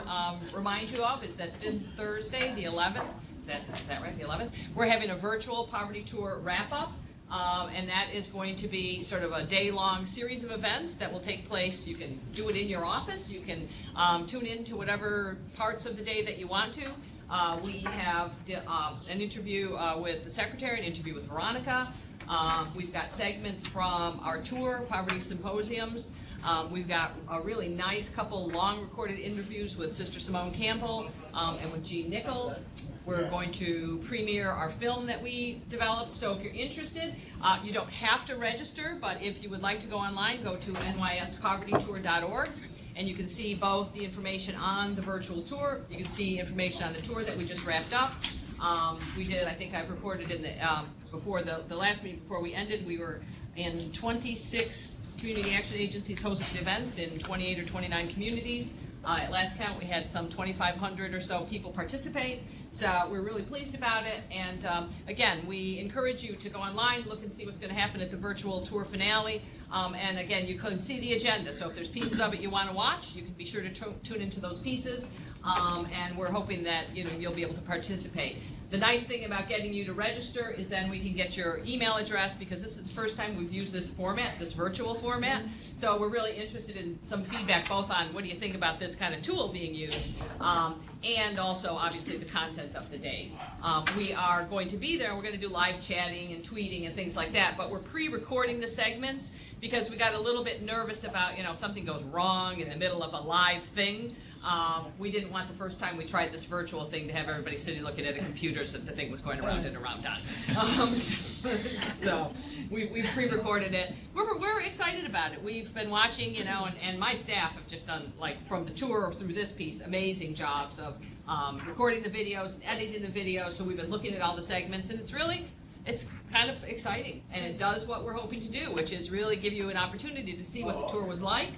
remind you of is that this Thursday, the 11th, is that right, the 11th? We're having a virtual poverty tour wrap-up. And that is going to be sort of a day-long series of events that will take place. You can do it in your office. You can tune in to whatever parts of the day that you want to. We have an interview with the secretary, an interview with Veronica. We've got segments from our tour, Poverty Symposiums. We've got a really nice couple long recorded interviews with Sister Simone Campbell and with Jean Nichols. We're going to premiere our film that we developed. So if you're interested, you don't have to register, but if you would like to go online, go to nyspovertytour.org. And you can see both the information on the virtual tour. You can see information on the tour that we just wrapped up. We did, I think I've reported in the before the last meeting before we ended, we were in 26 community action agencies hosted events in 28 or 29 communities. At last count, we had some 2,500 or so people participate, so we're really pleased about it. And again, we encourage you to go online, look and see what's going to happen at the virtual tour finale. And again, you can see the agenda, so if there's pieces of it you want to watch, you can be sure to tune into those pieces. And we're hoping that you'll be able to participate. The nice thing about getting you to register is then we can get your email address, because this is the first time we've used this format, this virtual format. So we're really interested in some feedback both on what do you think about this kind of tool being used, and also obviously the content of the day. We are going to be there, we're going to do live chatting and tweeting and things like that, but we're pre-recording the segments because we got a little bit nervous about, something goes wrong in the middle of a live thing. We didn't want the first time we tried this virtual thing to have everybody sitting looking at a computer so the thing was going around and around on. So we pre-recorded it. We're excited about it. We've been watching, and my staff have just done, like, from the tour through this piece, amazing jobs of recording the videos, editing the videos. So we've been looking at all the segments, and it's kind of exciting, and it does what we're hoping to do, which is really give you an opportunity to see what the tour was like,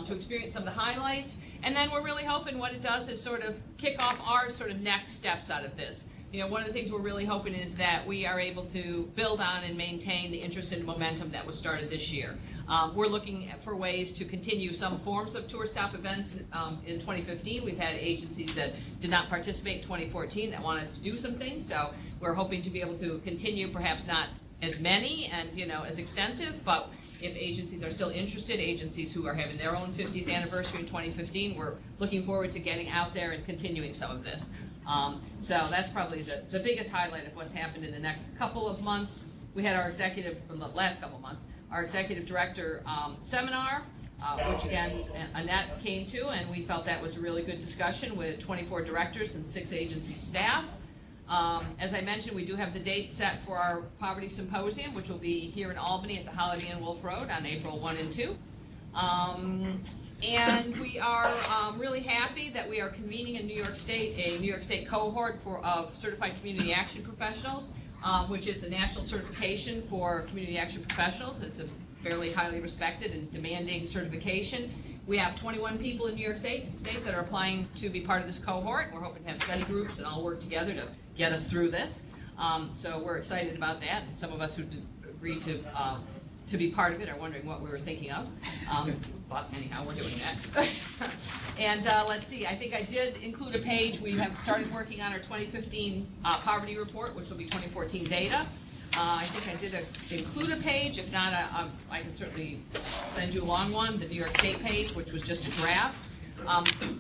to experience some of the highlights, and then we're really hoping what it does is sort of kick off our sort of next steps out of this. One of the things we're really hoping is that we are able to build on and maintain the interest and momentum that was started this year. We're looking for ways to continue some forms of tour stop events in 2015. We've had agencies that did not participate in 2014 that want us to do some things, so we're hoping to be able to continue, perhaps not as many and as extensive, but if agencies are still interested, agencies who are having their own 50th anniversary in 2015, we're looking forward to getting out there and continuing some of this. So that's probably the biggest highlight of what's happened in the next couple of months. We had our executive, from the last couple of months, our executive director seminar, which again, Annette came to, and we felt that was a really good discussion with 24 directors and 6 agency staff. As I mentioned, we do have the date set for our Poverty Symposium, which will be here in Albany at the Holiday Inn Wolf Road on April 1 and 2. And we are really happy that we are convening in New York State a New York State cohort of Certified Community Action Professionals, which is the national certification for community action professionals. It's a fairly highly respected and demanding certification. We have 21 people in New York State that are applying to be part of this cohort. We're hoping to have study groups and all work together to get us through this. So we're excited about that. And some of us who agreed to be part of it are wondering what we were thinking of. But anyhow, we're doing that. And let's see, I think I did include a page. We have started working on our 2015 poverty report, which will be 2014 data. I think I did include a page. If not, I can certainly send you a long one, the New York State page, which was just a draft.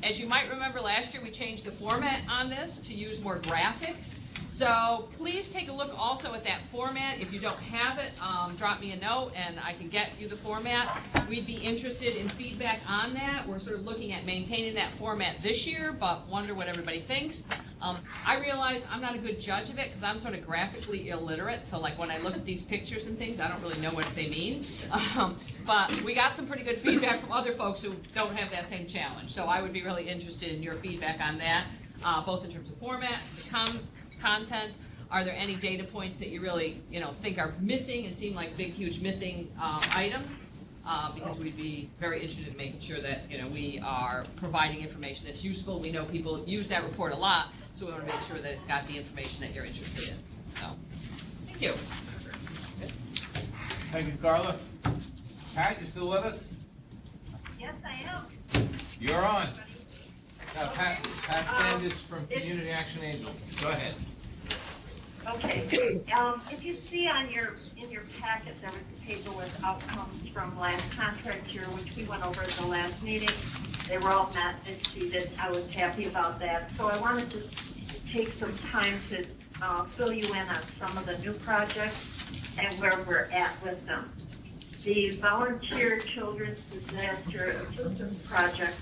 As you might remember, last year we changed the format on this to use more graphics. So please take a look also at that format. If you don't have it, drop me a note and I can get you the format. We'd be interested in feedback on that. We're sort of looking at maintaining that format this year, but wonder what everybody thinks. I realize I'm not a good judge of it because I'm sort of graphically illiterate. So like when I look at these pictures and things, I don't really know what they mean. But we got some pretty good feedback from other folks who don't have that same challenge. So I would be really interested in your feedback on that, both in terms of format, the content. Are there any data points that you really, think are missing and seem like big, huge missing items? Because we'd be very interested in making sure that, we are providing information that's useful. We know people use that report a lot, so we want to make sure that it's got the information that you're interested in. So, thank you. Thank you, Carla. Pat, you still with us? Yes, I am. You're on. Pat Standish from Community Action Angels. Go ahead. Okay. If you see in your packet, there was a table with outcomes from last contract year, which we went over at the last meeting. They were all met, exceeded. I was happy about that. So I wanted to take some time to fill you in on some of the new projects and where we're at with them. The Volunteer Children's Disaster Assistance Project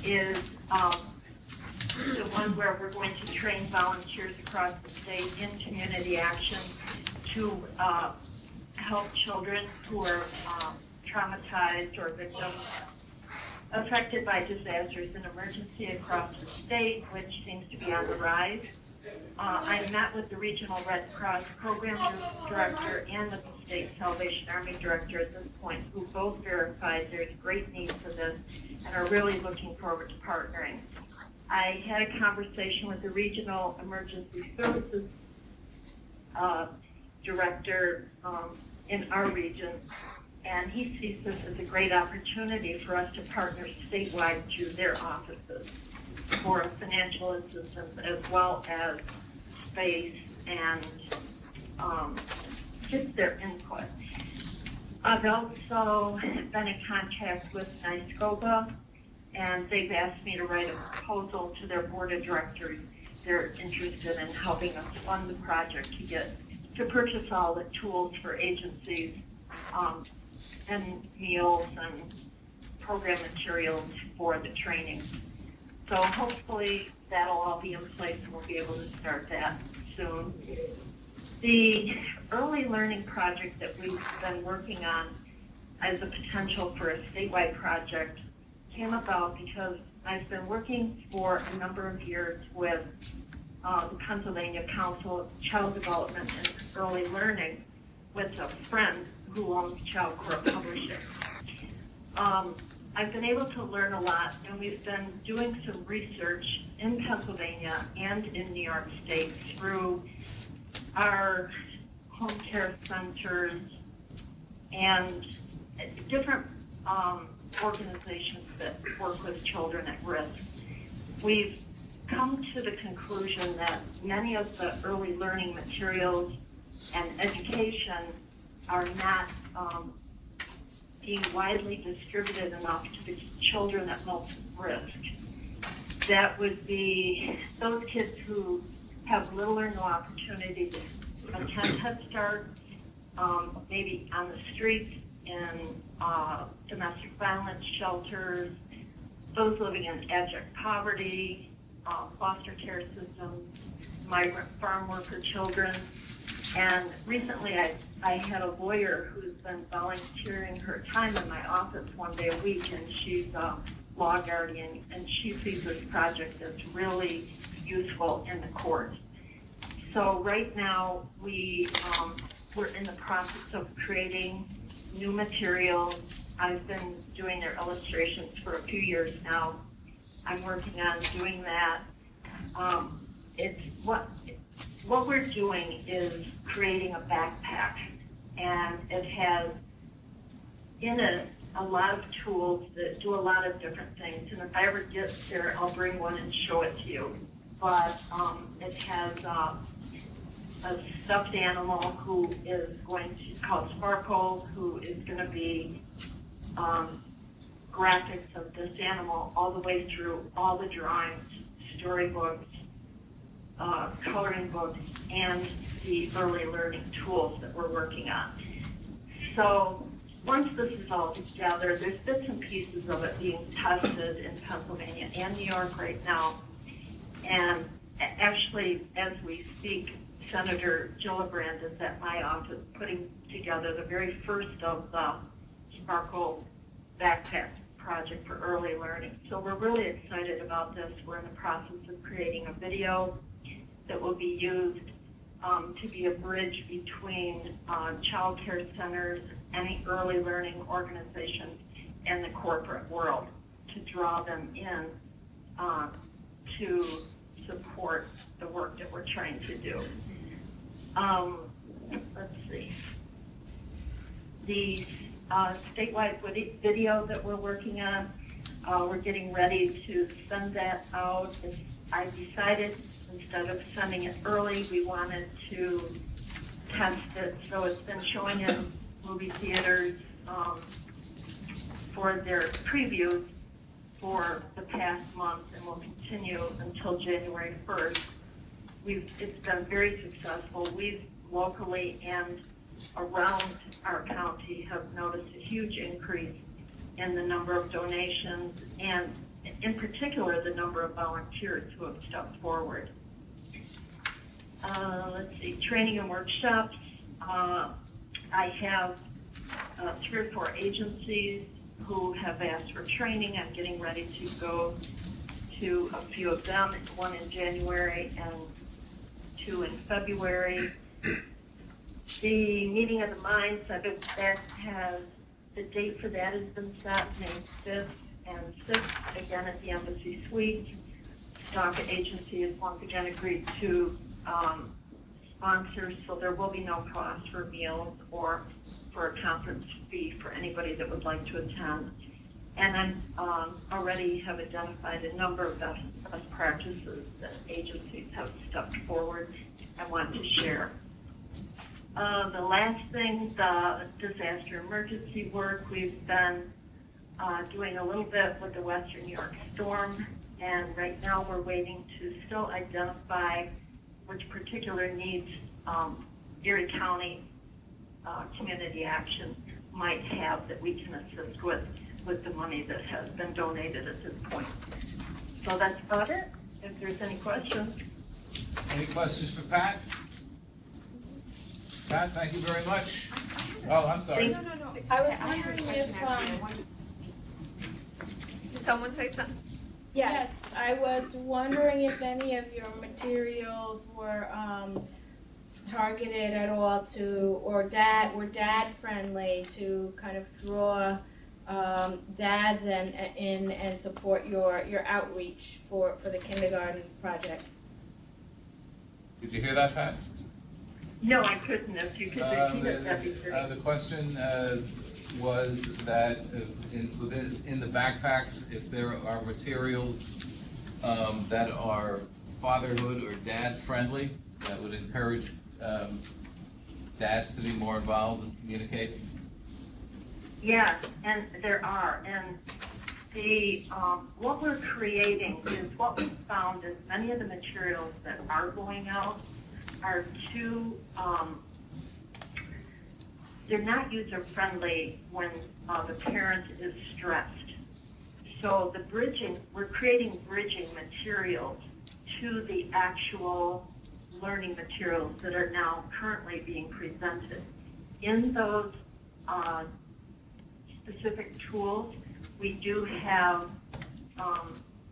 is the one where we're going to train volunteers across the state in community action to help children who are traumatized or victims affected by disasters and emergency across the state, which seems to be on the rise. I met with the Regional Red Cross Program Director and the State Salvation Army Director at this point, who both verified there's great need for this and are really looking forward to partnering. I had a conversation with the Regional Emergency Services Director in our region, and he sees this as a great opportunity for us to partner statewide through their offices for financial assistance as well as space and just their input. I've also been in contact with NYSCOBA, and they've asked me to write a proposal to their board of directors. They're interested in helping us fund the project to purchase all the tools for agencies and meals and program materials for the training. So hopefully that'll all be in place and we'll be able to start that soon. The early learning project that we've been working on as a potential for a statewide project came about because I've been working for a number of years with the Pennsylvania Council of Child Development and Early Learning with a friend who owns Child Core Publishing. I've been able to learn a lot, and we've been doing some research in Pennsylvania and in New York State through our home care centers and different organizations that work with children at risk. We've come to the conclusion that many of the early learning materials and education are not being widely distributed enough to the children at most risk. That would be those kids who have little or no opportunity to attend Head Start, maybe on the streets, in domestic violence shelters, those living in abject poverty, foster care systems, migrant farm worker children. And recently I had a lawyer who's been volunteering her time in my office one day a week, and she's a law guardian, and she sees this project as really useful in the court. So right now we're in the process of creating new material. I've been doing their illustrations for a few years now. I'm working on doing that. It's what we're doing is creating a backpack, and it has in it a lot of tools that do a lot of different things. And if I ever get there, I'll bring one and show it to you. But it has a stuffed animal who is going to, called Sparkle, who is going to be graphics of this animal all the way through all the drawings, storybooks, coloring books, and the early learning tools that we're working on. So once this is all together, there's bits and pieces of it being tested in Pennsylvania and New York right now. And actually, as we speak, Senator Gillibrand is at my office putting together the very first of the Sparkle backpack project for early learning. So we're really excited about this. We're in the process of creating a video that will be used to be a bridge between child care centers, any early learning organizations, and the corporate world to draw them in to support the work that we're trying to do. Let's see. The statewide video that we're working on, we're getting ready to send that out. I decided instead of sending it early, we wanted to test it. So it's been showing in movie theaters for their previews for the past month, and will continue until January 1st. It's been very successful. We've locally and around our county have noticed a huge increase in the number of donations and in particular the number of volunteers who have stepped forward. Let's see, training and workshops. I have 3 or 4 agencies who have asked for training. I'm getting ready to go to a few of them, one in January and 2 in February. The meeting of the minds, that has, the date for that has been set, May 5th and 6th, again at the Embassy Suites. DACA agency has once again agreed to sponsor, so there will be no cost for meals or for a conference fee for anybody that would like to attend. And I already have identified a number of best practices that agencies have stepped forward and want to share. The last thing, the disaster emergency work, we've been doing a little bit with the Western New York storm, and right now we're waiting to still identify which particular needs Erie County Community Action might have that we can assist with the money that has been donated at this point. So that's about it. If there's any questions. Any questions for Pat? Pat, thank you very much. Oh, I'm sorry. No. I was wondering if, Did someone say something? yes, I was wondering if any of your materials were targeted at all to, or were dad friendly to kind of draw dads and support your outreach for the kindergarten project. Did you hear that, Pat? No, I couldn't. If you could repeat it, that'd be great. The question was that in the backpacks, if there are materials that are fatherhood or dad friendly, that would encourage dads to be more involved and communicate? Yes, and there are. And the what we're creating is what we found is many of the materials that are going out are too, they're not user-friendly when the parent is stressed. So the bridging, we're creating bridging materials to the actual learning materials that are now currently being presented. In those specific tools, we do have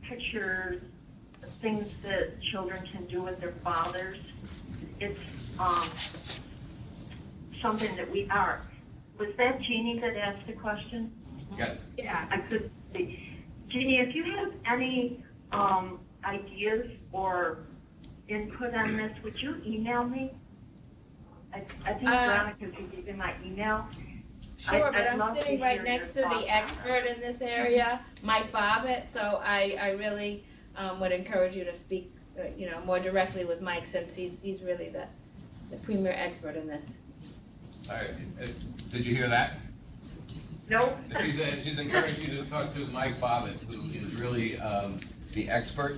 pictures, things that children can do with their fathers. It's something that we are. Was that Jeannie that asked the question? Yes. Yes. I could see. Jeannie, if you have any ideas or input on this, would you email me? I think Veronica could give you my email. Sure, but I'm sitting right next to the expert in this area, Mike Bobbitt, so I really would encourage you to speak more directly with Mike, since he's really the premier expert in this. All right, did you hear that? Nope. She's encouraged you to talk to Mike Bobbitt, who is really the expert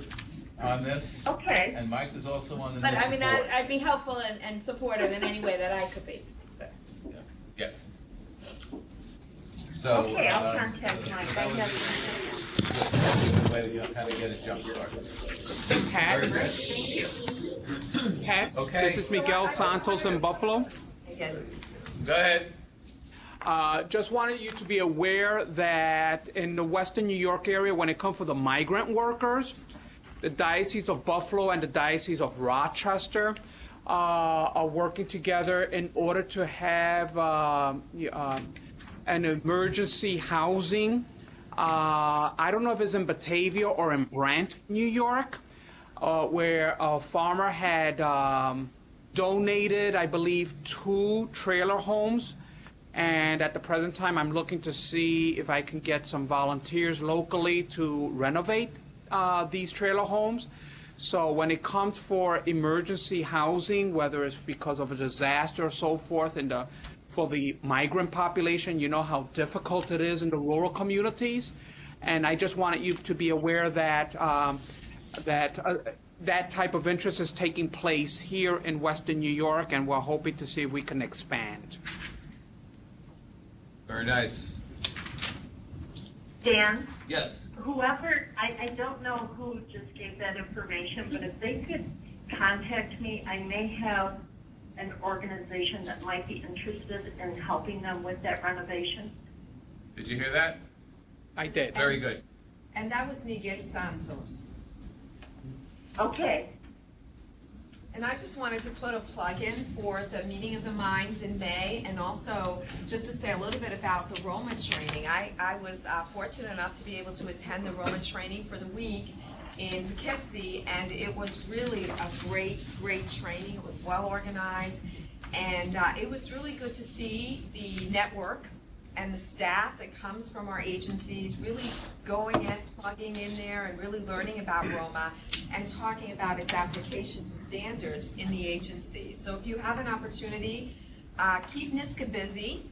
on this. Okay. And Mike is also on the But I board. mean, I'd be helpful and supportive in any way that I could be. Yeah. So. Okay, I'll contact Mike. That was a good way to kind of get it jump started. Pat? Very good. Thank you. Pat? Okay. This is Miguel Santos in Buffalo. Go ahead. Just wanted you to be aware that in the Western New York area, when it comes to the migrant workers, the Diocese of Buffalo and the Diocese of Rochester are working together in order to have an emergency housing. I don't know if it's in Batavia or in Brant, New York, where a farmer had donated, I believe, 2 trailer homes. And at the present time, I'm looking to see if I can get some volunteers locally to renovate these trailer homes. So when it comes for emergency housing, whether it's because of a disaster or so forth, for the migrant population, you know how difficult it is in the rural communities. And I just wanted you to be aware that that type of interest is taking place here in Western New York, and we're hoping to see if we can expand. Very nice. Dan? Yes. Whoever, I don't know who just gave that information, but if they could contact me, I may have an organization that might be interested in helping them with that renovation. Did you hear that? I did. Very good. And that was Miguel Santos. Okay. And I just wanted to put a plug in for the Meeting of the Minds in May, and also just to say a little bit about the Roma training. I was fortunate enough to be able to attend the Roma training for the week in Poughkeepsie, and it was really a great training. It was well organized, and it was really good to see the network and the staff that comes from our agencies really going in, plugging in there, and really learning about Roma and talking about its application to standards in the agency. So if you have an opportunity, keep NISCA busy,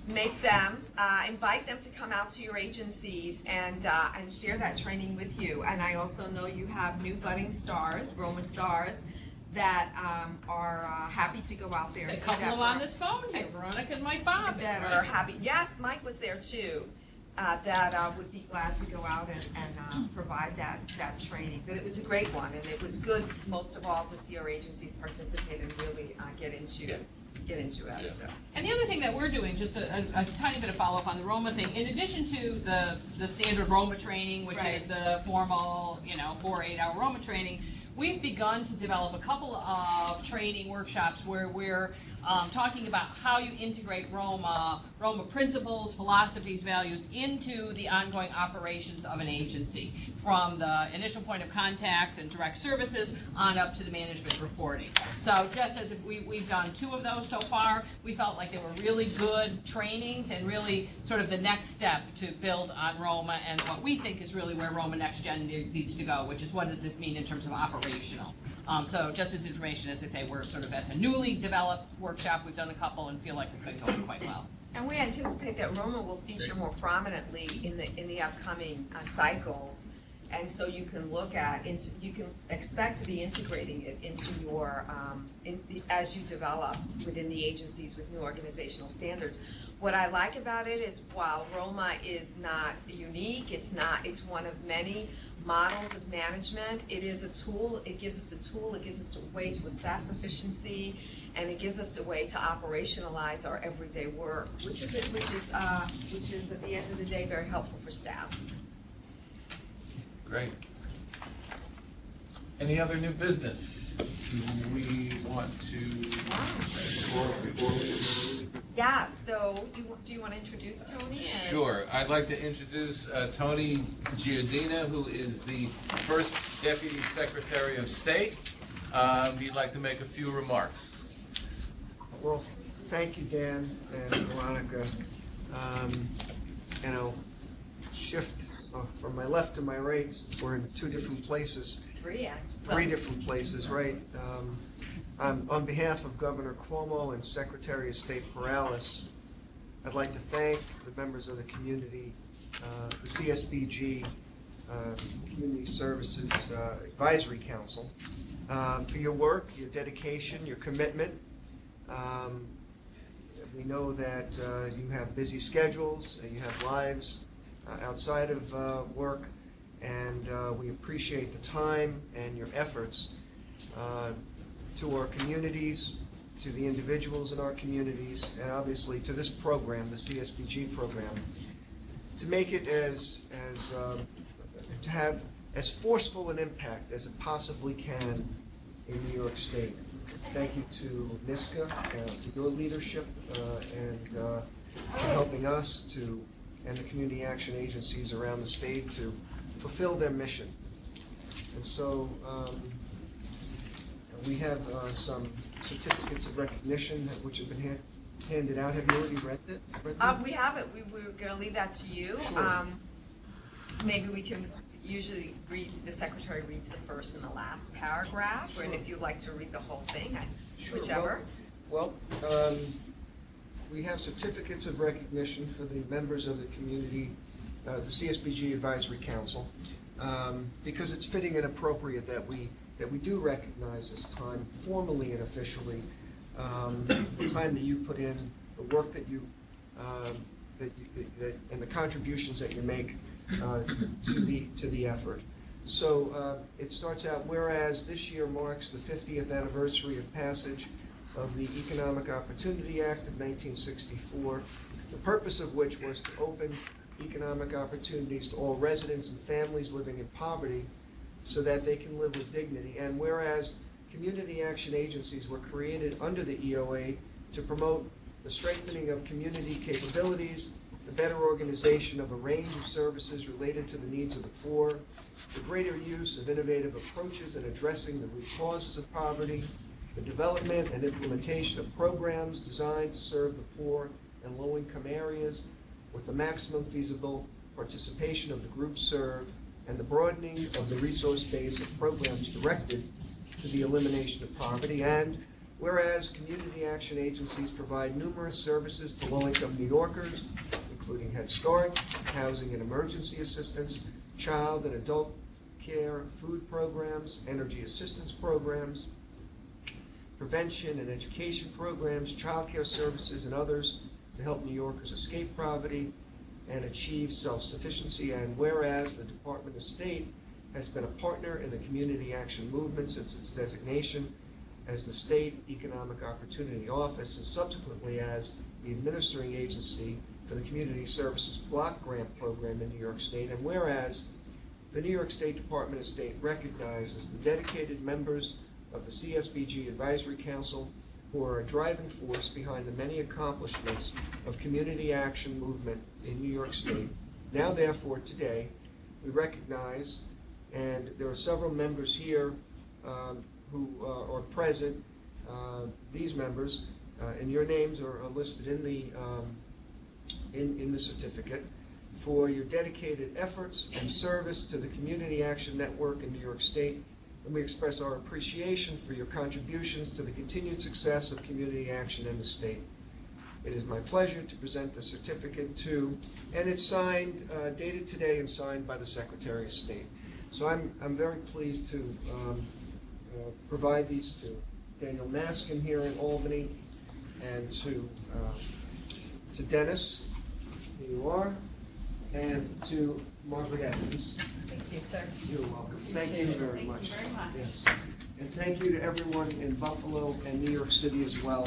make them, invite them to come out to your agencies and share that training with you. And I also know you have new budding stars, Roma stars, that are happy to go out there. A and do couple that of for on this phone here, Veronica and Mike Bob. that are happy. Yes, Mike was there too. That would be glad to go out and provide that training. But it was a great one, and it was good, most of all, to see our agencies participate and really get into it. Yeah. So. And the other thing that we're doing, just a tiny bit of follow-up on the Roma thing, in addition to the standard Roma training, which is the formal, 4 8-hour Roma training, we've begun to develop a couple of training workshops where we're talking about how you integrate Roma principles, philosophies, values into the ongoing operations of an agency, from the initial point of contact and direct services on up to the management reporting. So just as if we've done 2 of those so far, we felt like they were really good trainings and really sort of the next step to build on Roma and what we think is really where Roma Next Gen needs to go, which is what does this mean in terms of operational. So just as information, as I say, we're sort of, that's a newly developed workshop. We've done a couple and feel like it's been going quite well. And we anticipate that Roma will feature more prominently in the upcoming cycles, and so you can you can expect to be integrating it into your as you develop within the agencies with new organizational standards. What I like about it is, while Roma is not unique, it's one of many models of management. It is a tool. It gives us a tool. It gives us a way to assess efficiency, and it gives us a way to operationalize our everyday work, which is at the end of the day very helpful for staff. Great. Any other new business? Do we want to? Yeah. So, do you want to introduce Tony? Sure. I'd like to introduce Tony Giardina, who is the first Deputy Secretary of State. He'd like to make a few remarks. Well, thank you, Dan and Veronica. Shift from my left to my right. We're in 2 different places. 3, actually. 3 different places, right? On behalf of Governor Cuomo and Secretary of State Perales, I'd like to thank the members of the community, the CSBG Community Services Advisory Council, for your work, your dedication, your commitment. We know that you have busy schedules and you have lives outside of work, and we appreciate the time and your efforts to our communities, to the individuals in our communities, and obviously to this program, the CSBG program, to make it to have as forceful an impact as it possibly can in New York State. Thank you to NISCA for your leadership and for helping us and the community action agencies around the state to fulfill their mission. And so we have some certificates of recognition which have been handed out. Have you already read it? We haven't. We were going to leave that to you. Sure. Maybe we can usually the secretary reads the first and the last paragraph, Sure. and if you'd like to read the whole thing, Sure. whichever. Well, we have certificates of recognition for the members of the community, the CSBG Advisory Council, because it's fitting and appropriate that we do recognize this time formally and officially, the time that you put in, the work that you and the contributions that you make to the effort. So it starts out, whereas this year marks the 50th anniversary of passage of the Economic Opportunity Act of 1964, the purpose of which was to open economic opportunities to all residents and families living in poverty so that they can live with dignity. And whereas community action agencies were created under the EOA to promote the strengthening of community capabilities, the better organization of a range of services related to the needs of the poor, the greater use of innovative approaches in addressing the root causes of poverty, the development and implementation of programs designed to serve the poor and low-income areas with the maximum feasible participation of the groups served, and the broadening of the resource base of programs directed to the elimination of poverty. And whereas community action agencies provide numerous services to low-income New Yorkers, including Head Start, housing and emergency assistance, child and adult care, food programs, energy assistance programs, prevention and education programs, child care services, and others to help New Yorkers escape poverty and achieve self-sufficiency. And whereas the Department of State has been a partner in the community action movement since its designation as the State Economic Opportunity Office and subsequently as the administering agency for the Community Services Block Grant Program in New York State. And whereas the New York State Department of State recognizes the dedicated members of the CSBG Advisory Council who are a driving force behind the many accomplishments of community action movement in New York State. Now, therefore, today, we recognize, and there are several members here who are present, these members, and your names are listed in the certificate, for your dedicated efforts and service to the Community Action Network in New York State. And we express our appreciation for your contributions to the continued success of community action in the state. It is my pleasure to present the certificate to, and it's signed, dated today and signed by the Secretary of State. So I'm very pleased to provide these to Daniel Maskin here in Albany, and to Dennis, here you are, and to Margaret Evans. Thank you, sir. You're welcome. Thank you very much. Thank you very much. Yes. And thank you to everyone in Buffalo and New York City as well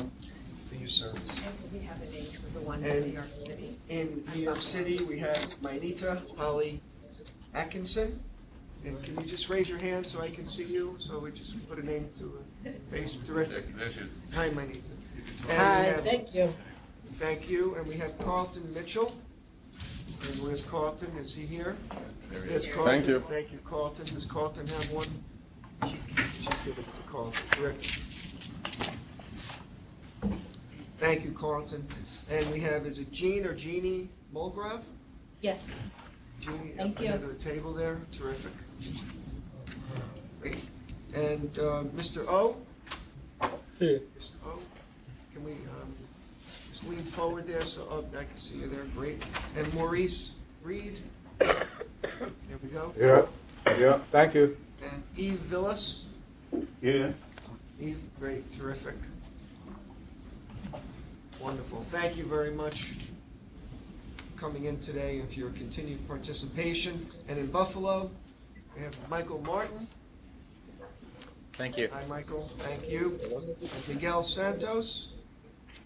for your service. And so we have the names of the ones And in New York City. In New York City, we have Mynita Holly Atkinson. And can you just raise your hand so I can see you? So we just put a name to a face. Terrific. There she is. Hi, Mynita. Hi, thank you. Thank you. And we have Carlton Mitchell. And where's Carlton? Is he here? There he Yes, is. Carlton. Thank you. Thank you, Carlton. Does Carlton have one? She's given it to Carlton. Correct. Thank you, Carlton. And we have, is it Jean or Jeannie Mulgrove? Yes. Jeannie, Thank at the you. head of the table there. Terrific. Great. And Mr. O? Mr. O, can we just lean forward there so I can see you there? Great. And Maurice Reed. There we go. Yeah, thank you. And Eve Villas. Yeah. Eve, great, terrific. Wonderful. Thank you very much for coming in today and for your continued participation. And in Buffalo, we have Michael Martin. Thank you. Hi, Michael. Thank you. And Miguel Santos.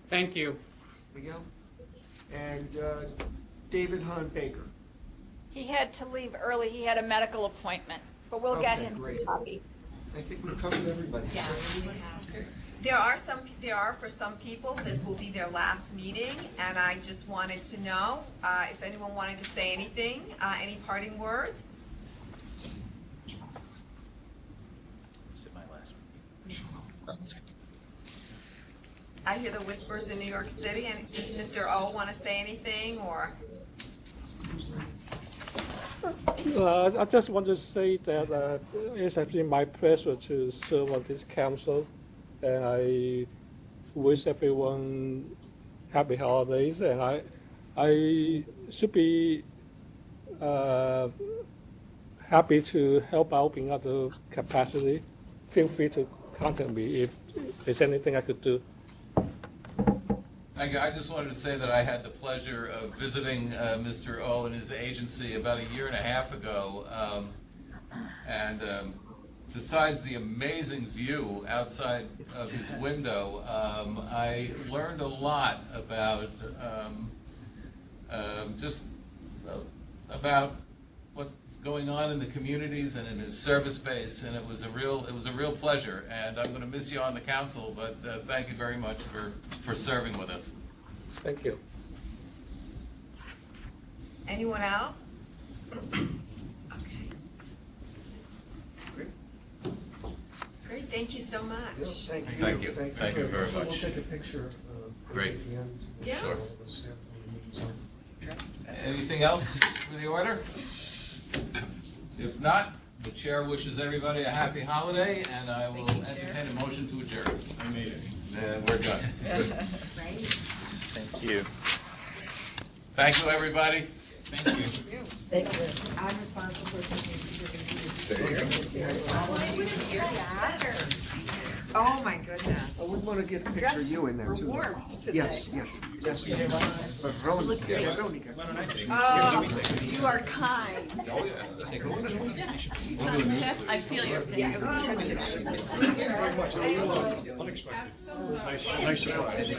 Thank you. Miguel. And David Hahn Baker. He had to leave early. He had a medical appointment, but we'll get Okay, him great. his copy. I think we've covered everybody. Yeah. Okay. There are for some people, this will be their last meeting, and I just wanted to know if anyone wanted to say anything, any parting words? This is my last. I hear the whispers in New York City, and does Mr. O want to say anything, or? I just want to say that it has been my pleasure to serve on this council, and I wish everyone happy holidays. And I should be happy to help out in other capacity. Feel free to contact me if there's anything I could do. I just wanted to say that I had the pleasure of visiting Mr. O and his agency about a year and a half ago, and besides the amazing view outside of his window, I learned a lot about about what's going on in the communities and in his service base, and it was a real pleasure. And I'm going to miss you on the council, but thank you very much for serving with us. Thank you. Anyone else? Great, thank you so much. Thank you. Thank you. Thank you very much. We'll take a picture. Great. At the end. Yeah. Sure. Anything else for the order? If not, the chair wishes everybody a happy holiday, and I will entertain a motion to adjourn. I made it. And we're done. Good. Thank you. Thank you, everybody. Thank you. Thank you. I'm responsible for Oh, my goodness. Oh, we want to get a picture of you in there, too. Yes, yes, yes. Veronica. Oh, you are kind. Oh, yeah. I feel your pain. Yeah, it was Very much. Unexpected. Nice surprise.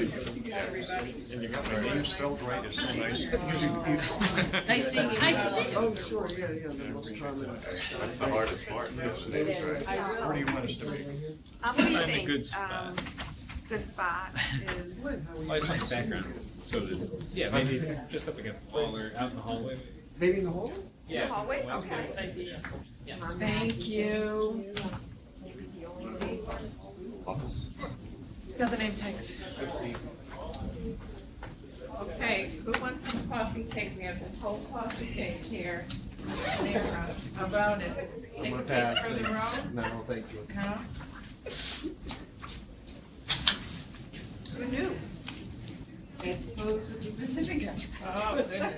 And you got my name spelled right. It's so nice. Nice seeing you. Nice to see you. Oh, sure, yeah. The most common. That's the hardest part. Where do you want us to be? What do you Find a think? good spot. Good spot is. I just want the background, so that, yeah, maybe just up against the wall or out in the hallway. Maybe in the hall? Yeah. The hallway? Okay. Yes. Thank you. Got the name tags. Okay, who wants some coffee cake? We have this whole coffee cake here. How about it? Take a piece for the road? No, thank you. No? Who knew? It's closed with the certificate. Oh, goodness.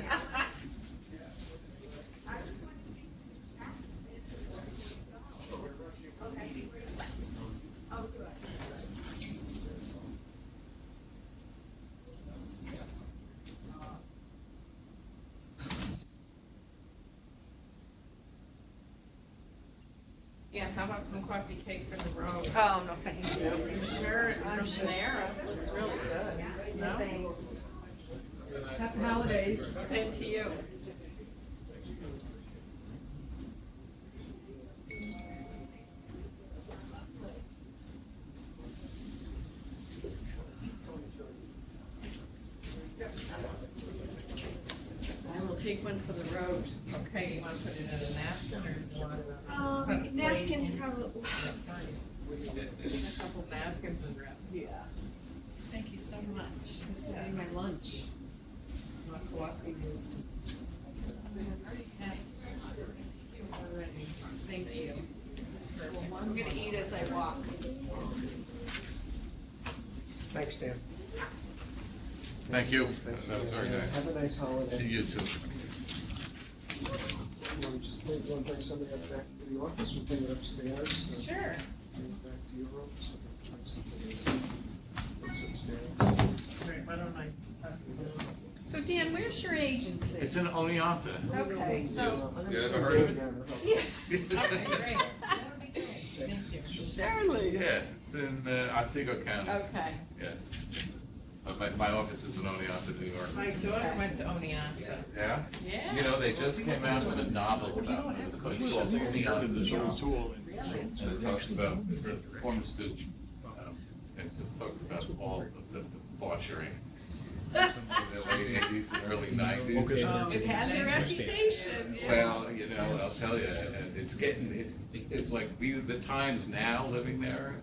Yeah, how about some coffee cake for the road? Oh, no, thank you. You sure it's from Panera? Looks really good. No? Thanks. Happy holidays. Same to you. I will take one for the road. Okay, you want to put it in a napkin or do you want to? Napkins probably. A couple napkins and wrap. Yeah. Thank you so much. This will be my lunch. My coffee is. I already had it. Already. Thank you. This is perfect. I'm gonna eat as I walk. Thanks, Dan. Thank you. Thanks. That was very nice. Have a nice holiday. See you too. You want to just bring somebody up back to the office? We'll bring it upstairs. Sure. Bring it back to your office. Right, why don't I? So Dan, where's your agency? It's in Oneonta. Okay, so. You ever heard of it? Yeah. Okay, great. That would be great. Thank you. Surely. Yeah, it's in Otsego County. Okay. Yeah. But my office is in Oneonta, New York. My daughter went to Oneonta. Yeah? Yeah. You know, they just came out with a novel about it. It's called Oneonta. And it talks about, it's a former student. And it just talks about all of the debauchery in the late 80s and early 90s. Oh, it has a reputation. Yeah. Well, you know, I'll tell you, it's like the times now living there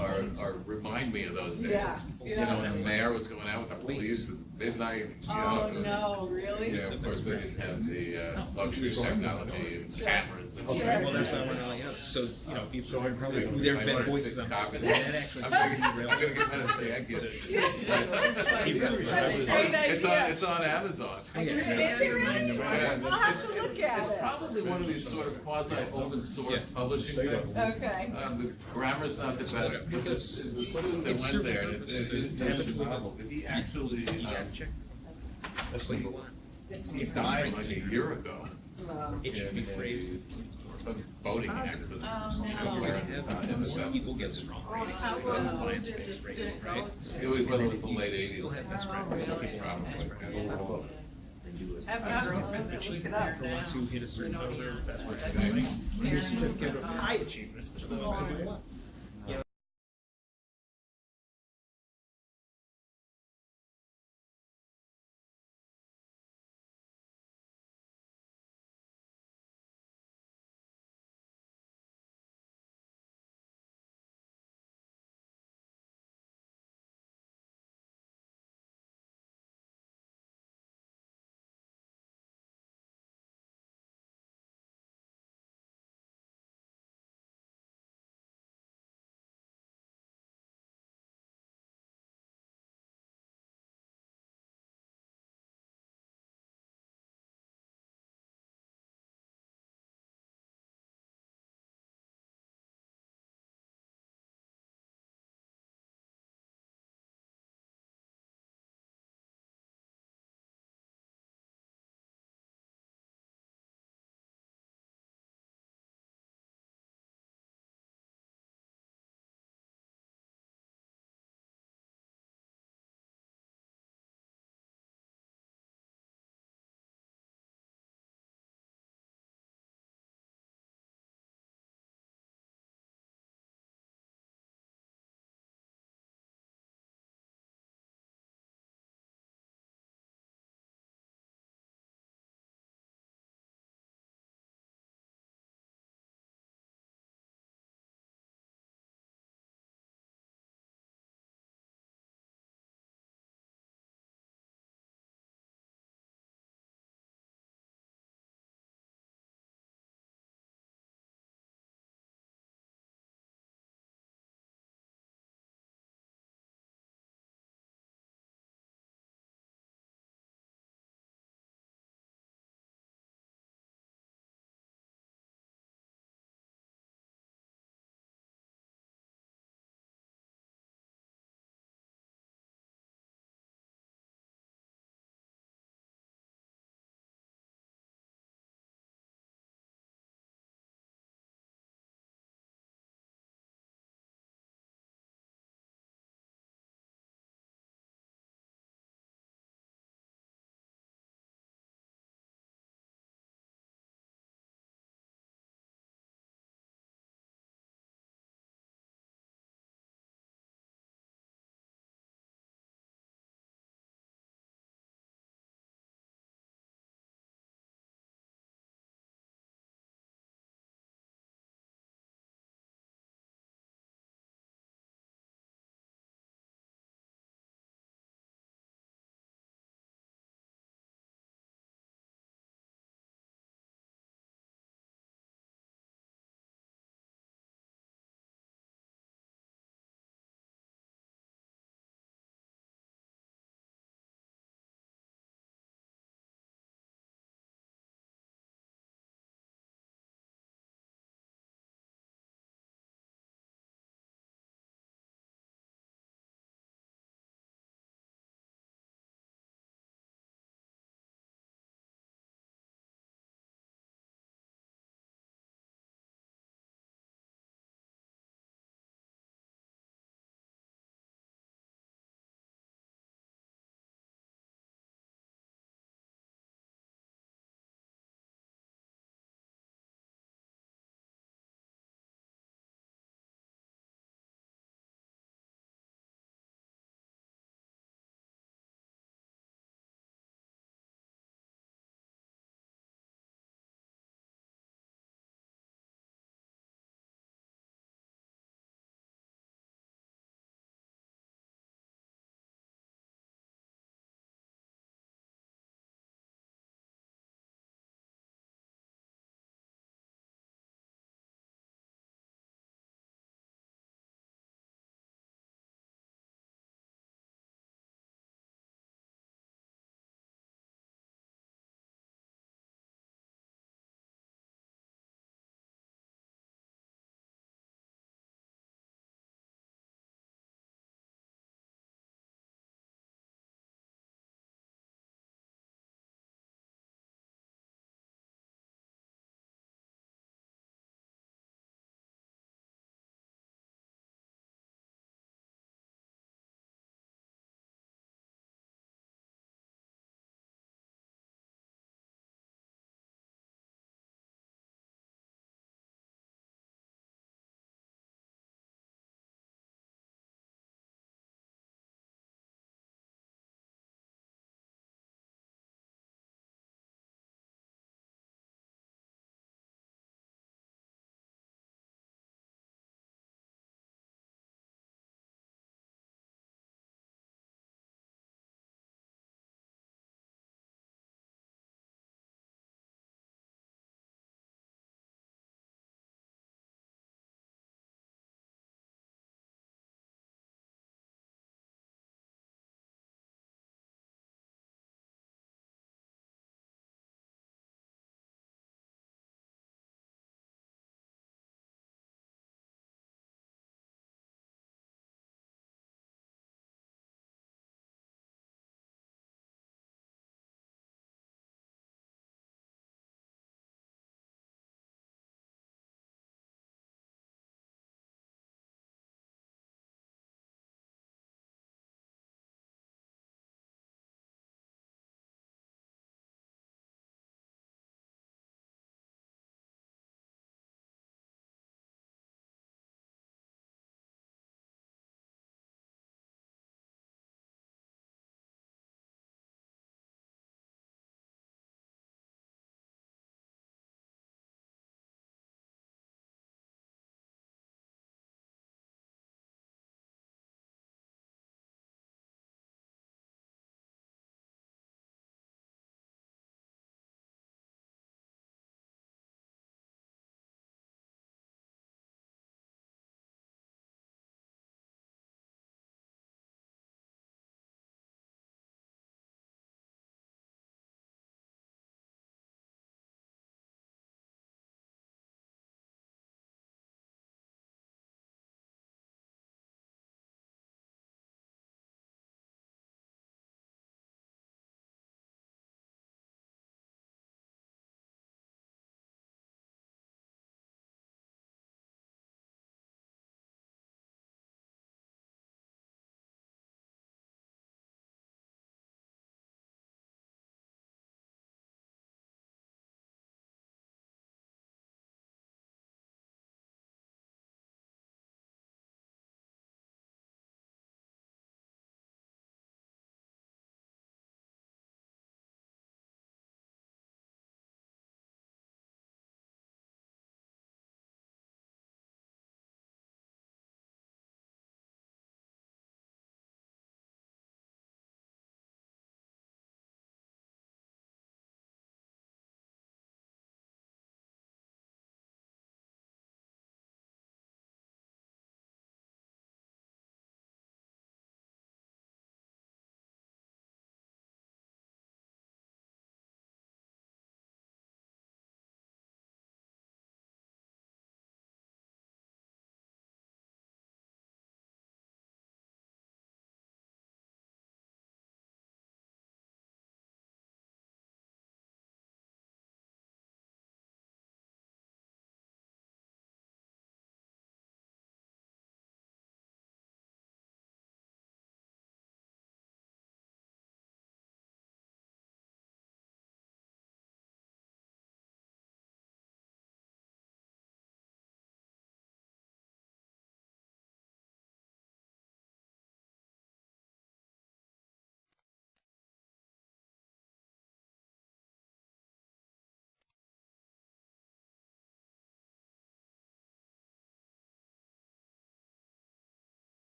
are remind me of those days. Yeah, You know, when the mayor was going out with the police at midnight. Oh, no, really? Yeah, of course, they didn't have the luxury of technology and cameras and Sure. Well, that's what I want to let you know. So, you know, people are probably, there have been voices on that. That actually. I'm gonna get rid of the egg gifts. It's on Amazon. I'll have to look at It's it. probably one of these sort of quasi open source publishing things. Okay. The grammar's not the best, but the student that went there, he actually, he died like a year ago. It should be phrased. Some boating accident. Somewhere in the south. People get strong. How long did the student go to? It was the late 80s. I have my girlfriend that lives there Once now. you hit a certain number, that's what you're doing. Your certificate of high achievement.